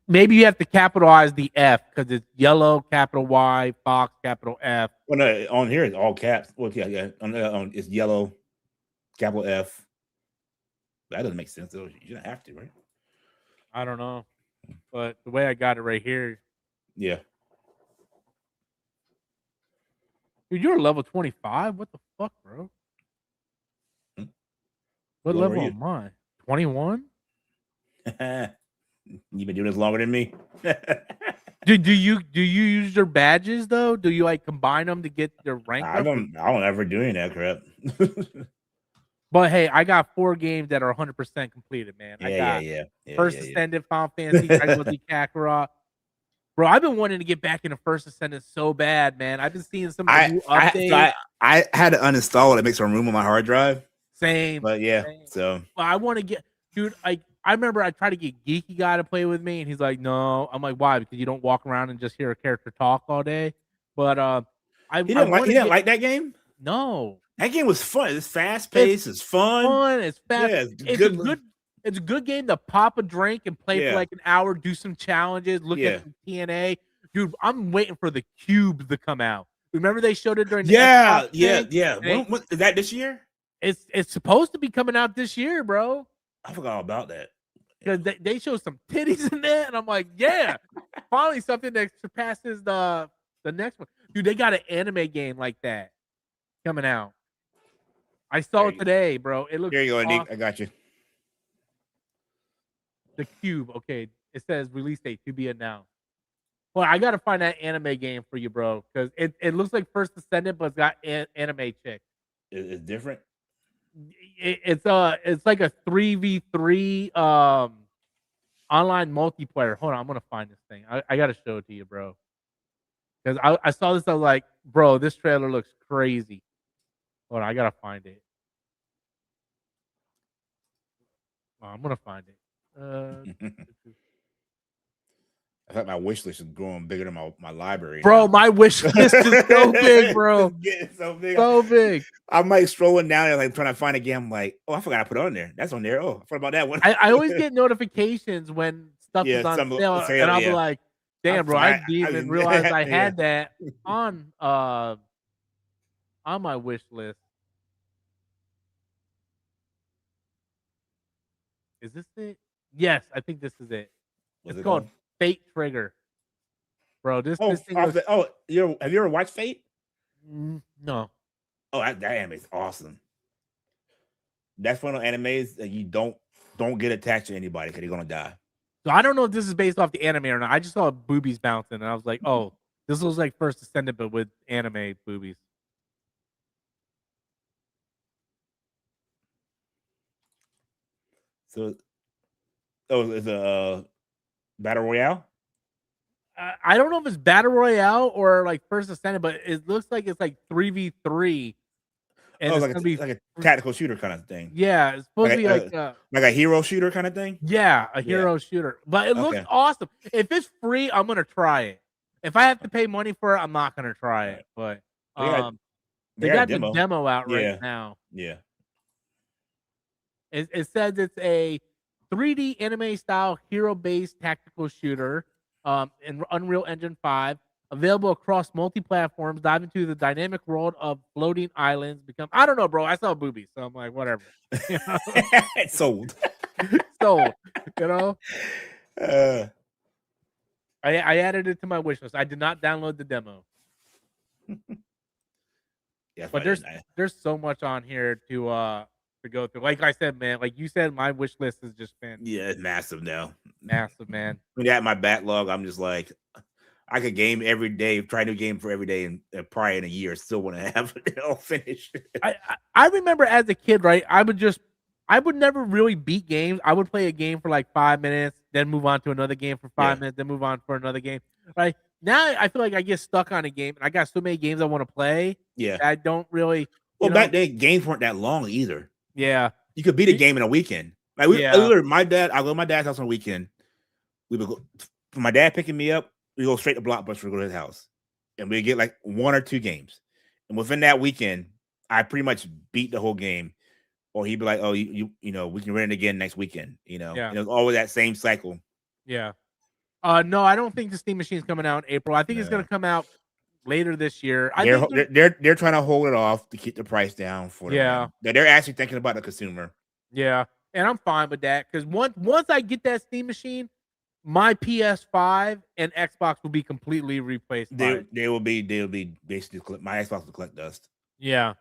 maybe you have to capitalize the F because it's yellow, capital Y, Fox, capital F.
Well, no, on here it's all caps. Well, yeah. It's yellow, capital F. That doesn't make sense though. You don't have to, right?
I don't know, but the way I got it right here.
Yeah.
Dude, you're level 25. What the fuck, bro? What level am I? 21.
You've been doing this longer than me.
Do you use your badges though? Do you like combine them to get your rank?
I don't ever do any of that crap.
But hey, I got 4 games that are 100% completed, man.
Yeah.
First Ascendant, Final Fantasy, Kakarot. Bro, I've been wanting to get back into First Ascendant so bad, man. I've been seeing some new updates.
I had to uninstall it. It makes some room on my hard drive.
Same.
But yeah,
same.
so.
Well, I want to get, dude, I remember I tried to get Geeky Guy to play with me, and he's like, no. I'm like, why? Because you don't walk around and just hear a character talk all day. But
he didn't like that game?
No.
That game was fun. It's fast paced. It's fun.
It's fast.
Yeah,
it's a good game to pop a drink and play for like an hour, do some challenges, look at some TNA. Dude, I'm waiting for the cubes to come out. Remember they showed it during the
Xbox What, is that this year?
It's supposed to be coming out this year, bro.
I forgot all about that.
Because they show some titties in there, and I'm like, yeah, finally something that surpasses the next one. Dude, they got an anime game like that coming out. I saw it today, bro. It looks
Here you go,
awesome.
Nick. I got you.
The Cube. Okay. It says release date to be announced. Well, I got to find that anime game for you, bro. Because it looks like First Ascendant, but it's got anime chick.
It's different?
It's like a 3v3 online multiplayer. Hold on. I'm going to find this thing. I got to show it to you, bro. Because I saw this. I was like, bro, this trailer looks crazy. Hold on, I gotta find it. Oh, I'm gonna find it. Uh,
I thought my wish list is growing bigger than my library
bro,
now.
my wish list is so big, bro.
It's getting so big.
So big.
I'm like scrolling down and like trying to find a game. I'm like, oh, I forgot I put it on there. That's on there. Oh, I forgot about that one.
I always get notifications when stuff is
Yeah,
on
some
sale,
sale,
and I'll be
yeah.
like,
I
damn, bro, I
forgot.
didn't even realize I had that on my wish list. Is this it? Yes, I think this is it.
What's
It's
it
called
called?
Fate Trigger. Bro, this
Oh,
thing looks
have you ever watched Fate?
no.
Oh, that anime is awesome. That's one of the animes that you don't get attached to anybody because you're gonna die.
So I don't know if this is based off the anime or not. I just saw boobies bouncing, and I was like, oh, this looks like First Descendant, but with anime boobies.
So, it's a battle royale.
I don't know if it's Battle Royale or like First Descendant, but it looks like it's like 3v3. And
Oh,
it's
like
gonna be
a tactical shooter kind of thing.
yeah, it's supposed to be like
a hero shooter kind of thing.
yeah, a
Yeah.
hero shooter. But it looks
Okay.
awesome. If it's free, I'm gonna try it. If I have to pay money for it, I'm not gonna try it. But they got the demo out right now.
Yeah.
It says it's a 3D anime style hero based tactical shooter in Unreal Engine 5, available across multi platforms. Dive into the dynamic world of floating islands. I don't know, bro. I saw boobies, so I'm like, whatever. You know?
It's sold.
Sold. You know.
I
added it to my wish list. I did not download the demo.
Yeah,
but there's so much on here to go through. Like I said, man, like you said, my wish list is just fantastic.
Yeah, it's massive now.
Massive, man.
When at my backlog, I'm just like, I could game every day, try a new game for every day, and probably in a year still want to have it all finished.
I remember as a kid, right? I would never really beat games. I would play a game for like 5 minutes, then move on to another game for 5 minutes, then move on for another game. Right now, I feel like I get stuck on a game, and I got so many games I want to play.
Yeah,
I don't really.
Well, back then games weren't that long either.
Yeah,
you could beat a game in a weekend. Like my dad, I go to my dad's house on a weekend. We would go. For my dad picking me up, we go straight to Blockbuster to go to his house, and we get like 1 or 2 games. And within that weekend, I pretty much beat the whole game. Or he'd be like, "Oh, you know, we can rent it again next weekend." You know, and it was always that same cycle.
Yeah. No, I don't think the Steam Machine's coming out in April. I think it's going to come out later this year.
They're trying to hold it off to keep the price down for them. They're actually thinking about the consumer.
Yeah, and I'm fine with that because once I get that Steam Machine, my PS5 and Xbox will be completely replaced.
They will be basically my Xbox will collect dust.
Yeah.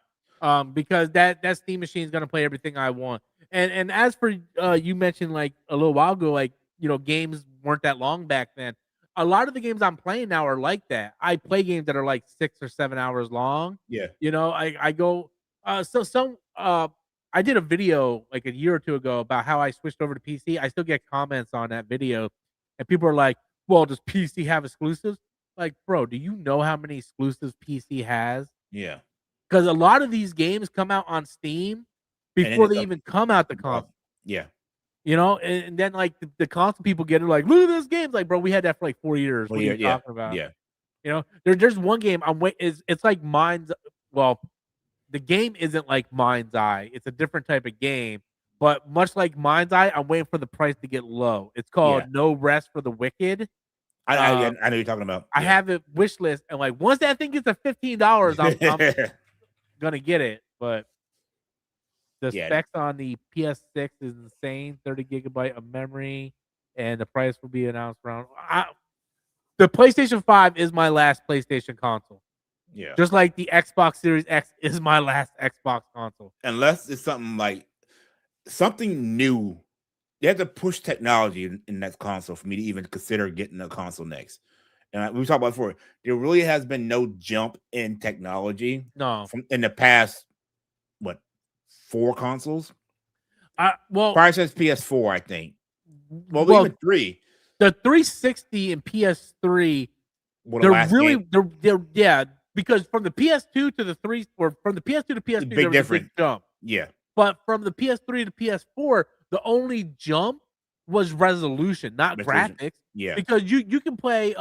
Because that Steam Machine is gonna play everything I want. And as for you mentioned like a little while ago, like games weren't that long back then. A lot of the games I'm playing now are like that. I play games that are like 6 or 7 hours long.
Yeah.
I go I did a video like a year or two ago about how I switched over to PC. I still get comments on that video, and people are like, "Well, does PC have exclusives?" Like, bro, do you know how many exclusives PC has?
Yeah.
Because a lot of these games come out on Steam before they even come out the console.
Yeah.
And then like the console people get it like, look at this game. Like, bro, we had that for like 4 years. What are you talking about?
Yeah.
There's one game it's like Mind's. Well, the game isn't like Mind's Eye. It's a different type of game. But much like Mind's Eye, I'm waiting for the price to get low. It's called No Rest for the Wicked.
I know what you're talking about.
I have it wish list, and like once that thing gets to $15, I'm gonna get it. But the specs on the PS6 is insane. 30 gigabyte of memory, and the price will be announced around. The PlayStation 5 is my last PlayStation console.
Yeah,
just like the Xbox Series X is my last Xbox console.
Unless it's something new. They have to push technology in that console for me to even consider getting a console next. And we talked about before, there really has been no jump in technology.
No,
in the past, 4 consoles?
Prior
says PS4, I think. Well, even 3.
The 360 and PS3. They're because from the PS2 to the 3, or from the PS2 to PS3, there was a big jump.
Yeah.
But from the PS3 to PS4, the only jump was resolution, not graphics.
Yeah.
Because you can play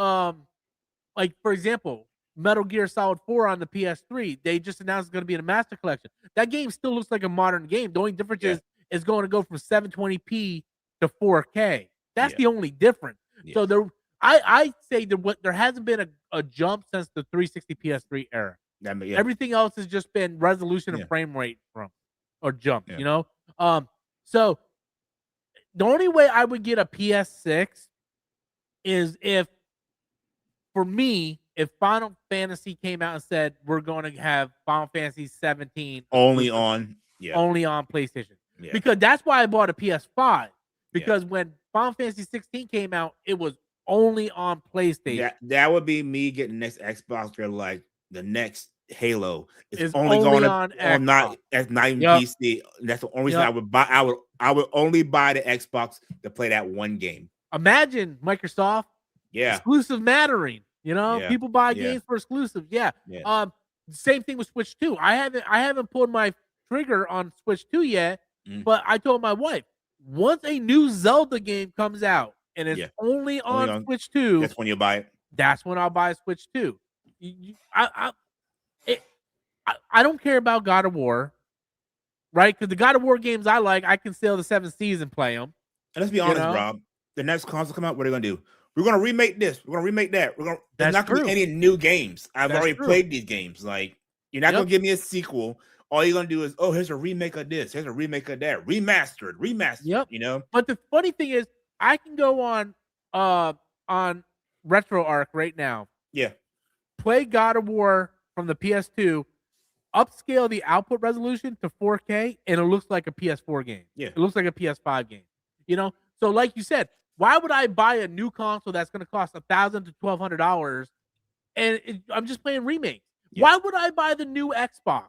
like for example, Metal Gear Solid 4 on the PS3. They just announced it's going to be in a master collection. That game still looks like a modern game. The only difference is it's going to go from 720p to 4K. That's the only difference.
Yeah.
So I say there hasn't been a jump since the 360 PS3 era. Everything else has just been resolution and frame rate jump. You know, so the only way I would get a PS6 is if Final Fantasy came out and said we're going to have Final Fantasy 17
only on
PlayStation. Yeah. Because that's why I bought a PS5. Because when Final Fantasy 16 came out, it was only on PlayStation.
That would be me getting the next Xbox or like the next Halo.
It's only going on
not even PC. That's the only reason I would buy. I would only buy the Xbox to play that one game. Imagine
Microsoft. Exclusive mattering. You know, people buy games for exclusive. Same thing with Switch 2. I haven't pulled my trigger on Switch 2 yet, but I told my wife, once a new Zelda game comes out and it's only on Switch 2,
that's when you buy it.
That's when I'll buy Switch 2. I don't care about God of War, right? Because the God of War games I like, I can sail the 7 seas and play them.
And let's be honest, Rob. The next console come out, what are they gonna do? We're gonna remake this. We're gonna remake that. There's not gonna be any new games. I've already played these games. Like, you're not gonna give me a sequel. All you're gonna do is, here's a remake of this. Here's a remake of that. Remastered.
Yep.
You know.
But the funny thing is, I can go on RetroArch right now.
Yeah.
Play God of War from the PS2. Upscale the output resolution to 4K, and it looks like a PS4 game.
Yeah.
It looks like a PS5 game. You know. So, like you said, why would I buy a new console that's going to cost $1,000 to $1,200, and I'm just playing remakes? Yeah. Why would I buy the new Xbox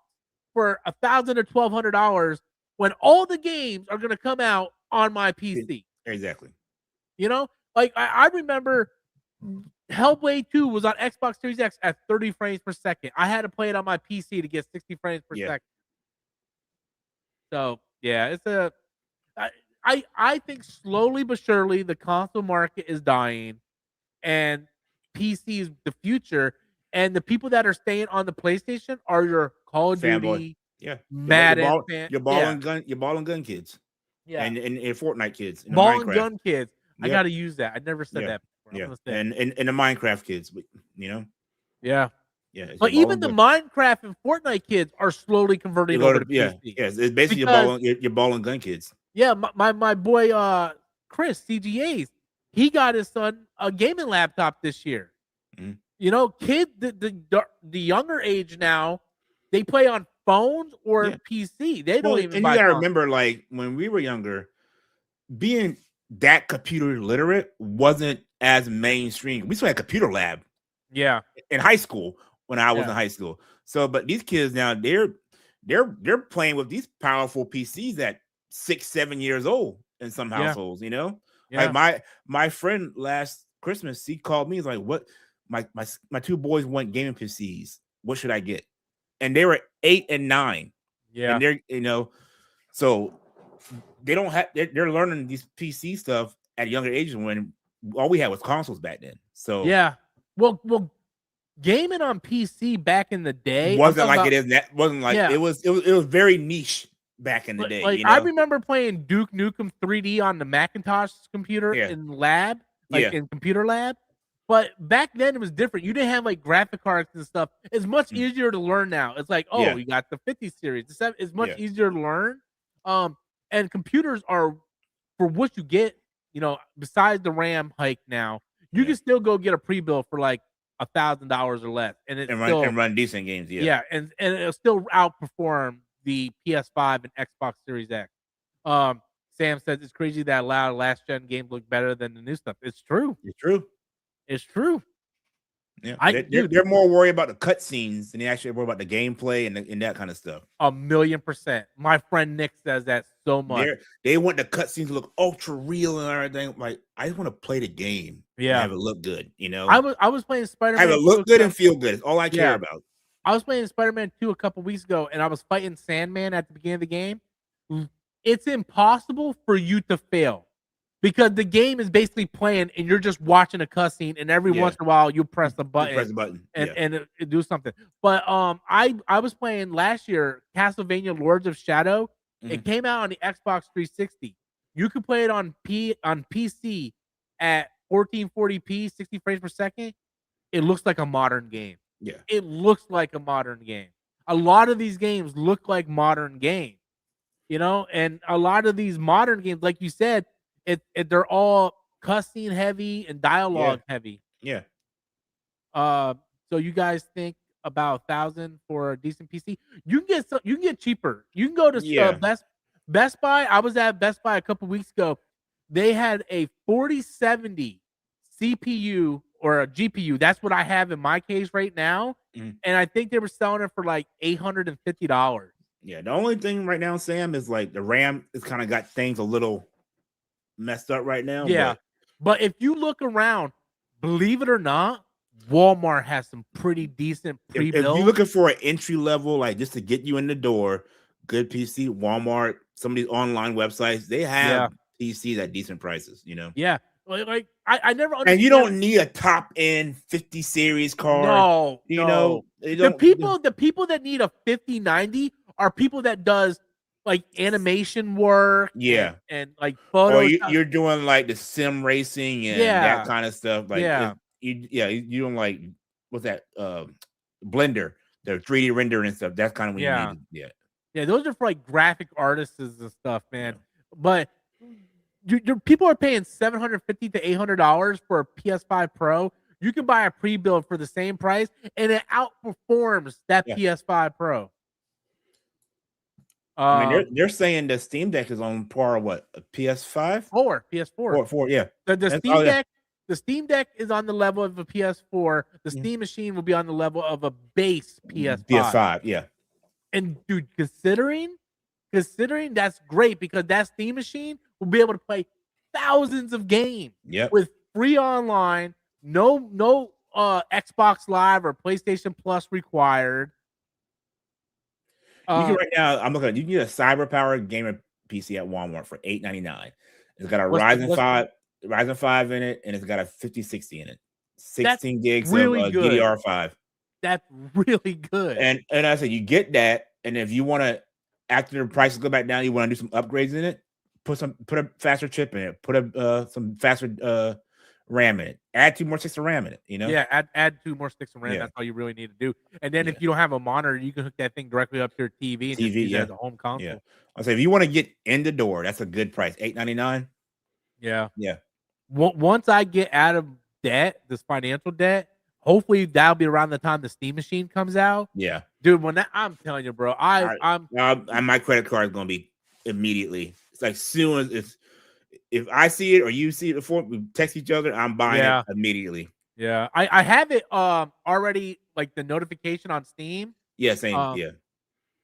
for $1,000 to $1,200 when all the games are going to come out on my PC?
Exactly.
You know, like I remember Hellblade 2 was on Xbox Series X at 30 frames per second. I had to play it on my PC to get 60 frames per second. So yeah, it's I think slowly but surely the console market is dying, and PC is the future. And the people that are staying on the PlayStation are your Call of Duty, Madden,
your ball and gun kids, and Fortnite kids, and
ball and gun kids. I got to use that. I never said that before.
And the Minecraft kids, you know,
yeah. But even the Minecraft and Fortnite kids are slowly converting over to PC.
It's basically your ball and gun kids.
Yeah, my boy Chris CGA's, he got his son a gaming laptop this year. Mm. You know, kids the younger age now, they play on phones or PC. They don't even.
And you gotta remember, like when we were younger, being that computer literate wasn't as mainstream. We still had a computer lab.
Yeah,
in high school when I was in high school. So, but these kids now they're playing with these powerful PCs at 6-7 years old in some households. You know, like my friend last Christmas, he called me. He's like, "What? My two boys want gaming PCs. What should I get?" And they were 8 and 9.
Yeah,
and they're so they don't have. They're learning these PC stuff at younger ages when all we had was consoles back then. So
well, gaming on PC back in the day
wasn't like it is now. Wasn't like it was very niche back in the day.
Like,
you know?
I remember playing Duke Nukem 3D on the Macintosh computer in lab, in computer lab. But back then it was different. You didn't have like graphic cards and stuff. It's much easier to learn now. It's like, you got the 50 series. It's much easier to learn. And computers are for what you get. You know, besides the RAM hike now, you can still go get a pre-built for like $1,000 or less, and
run decent games.
And it'll still outperform the PS5 and Xbox Series X. Sam says it's crazy that a lot of last gen games look better than the new stuff. It's true. It's true.
Yeah, they're more worried about the cutscenes than they actually worry about the gameplay and that kind of stuff.
1,000,000%. My friend Nick says that so much.
They want the cutscenes to look ultra real and everything. Like, I just want to play the game. And have it look good. You know,
I was playing Spider-Man.
Have it look good and feel good. It's all I care about.
I was playing Spider-Man 2 a couple weeks ago, and I was fighting Sandman at the beginning of the game. It's impossible for you to fail because the game is basically playing and you're just watching a cutscene, and every once in a while you press the button, and it do something. But I was playing last year Castlevania Lords of Shadow. It came out on the Xbox 360. You could play it on PC at 1440p, 60 frames per second. It looks like a modern game.
Yeah,
it looks like a modern game. A lot of these games look like modern games, and a lot of these modern games, like you said, they're all cutscene heavy and dialogue heavy.
Yeah.
So you guys think about 1,000 for a decent PC? You can get cheaper. You can go to Best Buy. I was at Best Buy a couple weeks ago. They had a 4070 CPU or a GPU. That's what I have in my case right now, and I think they were selling it for like $850.
Yeah, the only thing right now, Sam, is like the RAM has kind of got things a little messed up right now.
Yeah, but if you look around, believe it or not, Walmart has some pretty decent pre-built.
If you're looking for an entry level, like just to get you in the door, good PC, Walmart, some of these online websites, they have PCs at decent prices.
Yeah, like I never understand.
And you don't need a top end 50 series card.
No, the people that need a 5090 are people that does like animation work, and like photos.
Or you're doing like the sim racing and that kind of stuff. Like you don't like what's that Blender, the 3D rendering and stuff. That's kind of when you need it.
Yeah, those are for like graphic artists and stuff, man. But people are paying $750 to $800 for a PS5 Pro. You can buy a pre-build for the same price, and it outperforms that PS5 Pro.
I mean, they're saying the Steam Deck is on par what, a PS5?
PS4.
4, yeah.
The Steam Deck is on the level of a PS4. The Steam machine will be on the level of a base PS5.
PS5, yeah.
And dude, considering that's great, because that Steam machine will be able to play thousands of games with free online, no Xbox Live or PlayStation Plus required.
You can right now. I'm looking. You can get a CyberPower gamer PC at Walmart for $899. It's got a Ryzen 5 in it, and it's got a 5060 in it. 16 gigs really of DDR5.
That's really good.
And I said you get that, and if you want to, after the prices go back down, you want to do some upgrades in it, put a faster chip in it, put some faster RAM in it, add 2 more sticks of RAM in it.
Yeah, add 2 more sticks of RAM. That's all you really need to do. And then if you don't have a monitor, you can hook that thing directly up to your TV and just use it as a home console.
Yeah, I say if you want to get in the door, that's a good price, $899.
Yeah.
Yeah.
Once I get out of debt, this financial debt, hopefully that'll be around the time the Steam machine comes out.
Yeah,
dude. I'm telling you, bro.
My credit card is gonna be immediately. It's like soon as if I see it or you see it before we text each other, I'm buying it immediately.
Yeah, I have it already, like the notification on Steam.
Yeah, same.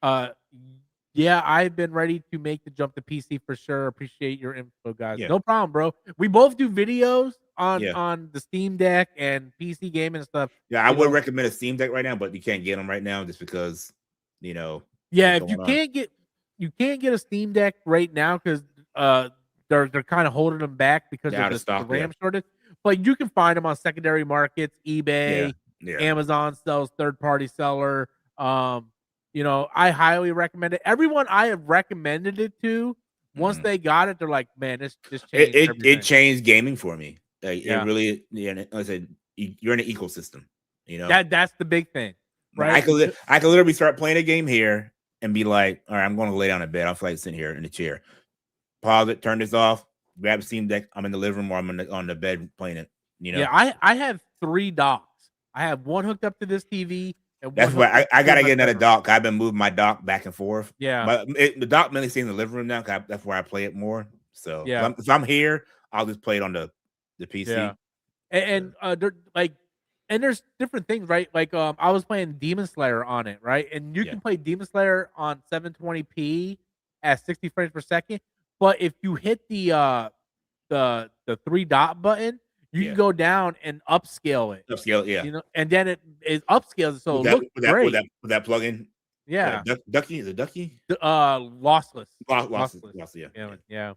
I've been ready to make the jump to PC for sure. Appreciate your info, guys. No problem, bro. We both do videos on the Steam Deck and PC gaming and stuff.
Yeah, I would recommend a Steam Deck right now, but you can't get them right now just because
Yeah, if you can't get a Steam Deck right now because they're kind of holding them back because of the RAM shortage. But you can find them on secondary markets, eBay, Amazon sells, third-party seller. I highly recommend it. Everyone I have recommended it to, once they got it, they're like, "Man, this changed everything."
It changed gaming for me. Like, it really. Yeah, like I said, you're in an ecosystem.
That's the big thing, right?
I could literally start playing a game here and be like, "All right, I'm going to lay down in bed. I'll feel like sitting here in the chair, pause it, turn this off, grab a Steam Deck. I'm in the living room or I'm on the bed playing it."
Yeah, I have 3 docks. I have one hooked up to this TV.
That's why I gotta get another dock. I've been moving my dock back and forth.
Yeah,
but the dock mainly stays in the living room now. That's where I play it more. So if I'm here, I'll just play it on the PC.
Yeah, and there's different things, right? Like I was playing Demon Slayer on it, right? And you can play Demon Slayer on 720p at 60 frames per second. But if you hit the 3 dot button, you can go down and upscale it. And then it upscales, so it looks great.
With that plugin.
Yeah.
Ducky? Is it Ducky?
Lossless.
Lossless, yeah.
Yeah.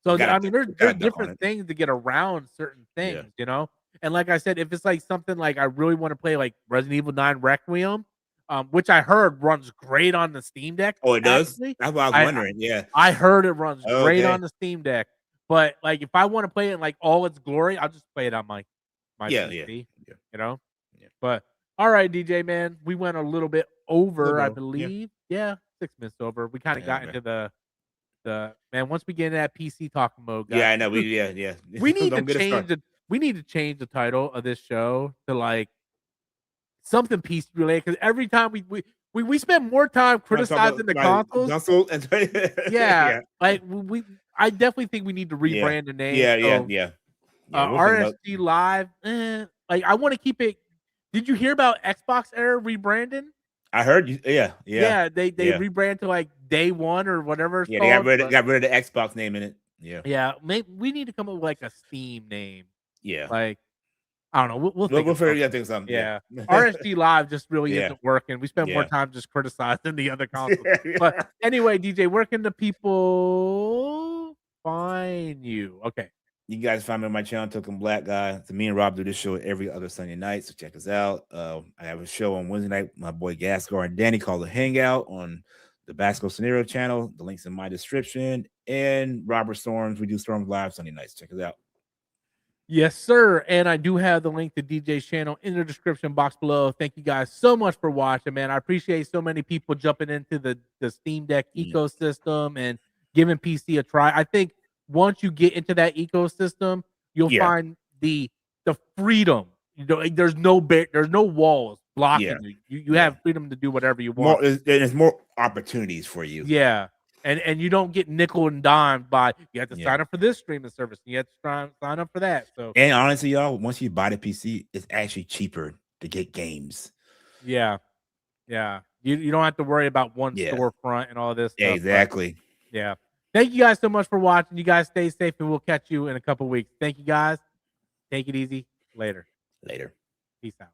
So
Gotta
I mean, there's
gotta duck on
different
it.
things to get around certain
Yeah.
things, you know. And like I said, if it's like something like I really want to play like Resident Evil 9 Requiem, which I heard runs great on the Steam Deck.
Oh, it does?
Actually,
That's what I was
I
wondering. Yeah.
I heard it runs
Oh,
great
okay.
on the Steam Deck. But like, if I want to play it in like all its glory, I'll just play it on my
Yeah, yeah,
PC.
yeah,
You know.
yeah.
But all right, DJ man, we went a little bit
A little
over, I
bit. Yeah.
believe. Yeah, 6 minutes over. We kind of
Yeah,
got
man.
into the man. Once we get into that PC talking mode, guys,
Yeah, I know. Yeah.
we need to
Don't get us
change
started.
the we need to change the title of this show to like something PC related. Because every time we spend more time
Wanna talk about
criticizing the
my
consoles.
console and
Yeah,
yeah.
like I definitely think we need to
Yeah.
rebrand the name.
Yeah, yeah,
So
yeah. Yeah, we'll think about
RSG Live, like I want to keep it. Did you hear about Xbox Era rebranding?
I heard you. Yeah, yeah,
Yeah, they
yeah.
rebrand to like Day One or whatever it's
Yeah, they
called. But
got rid of the Xbox name in it. Yeah.
yeah, maybe we need to come up with like a Steam name.
Yeah.
Like I don't know. We'll think
We'll
of
figure
something.
think something.
Yeah.
Yeah.
RSG Live just really
Yeah.
isn't working. We spend more
Yeah.
time just criticizing the other consoles. But anyway, DJ, where can the people find you? Okay.
You guys find me on my channel, Token Black Guy. So me and Rob do this show every other Sunday night. So check us out. I have a show on Wednesday night with my boy Gascar and Danny called The Hangout on the Basketball Scenario channel. The link's in my description. And Robert Storms, we do Storms Live Sunday nights. Check us out.
Yes, sir. And I do have the link to DJ's channel in the description box below. Thank you guys so much for watching, man. I appreciate so many people jumping into the Steam Deck ecosystem and giving PC a try. I think once you get into that ecosystem, you'll find the freedom. You know, like, there's no walls blocking you. You have freedom to do whatever you want.
There's more opportunities for you.
Yeah. And you don't get nickel and dime by you have to sign up for this streaming service. And you have to sign up for that. So
and honestly, y'all, once you buy the PC, it's actually cheaper to get games.
Yeah. Yeah. You don't have to worry about one storefront and all this stuff.
Exactly.
But, yeah. Thank you guys so much for watching. You guys stay safe and we'll catch you in a couple weeks. Thank you guys. Take it easy. Later.
Later.
Peace out.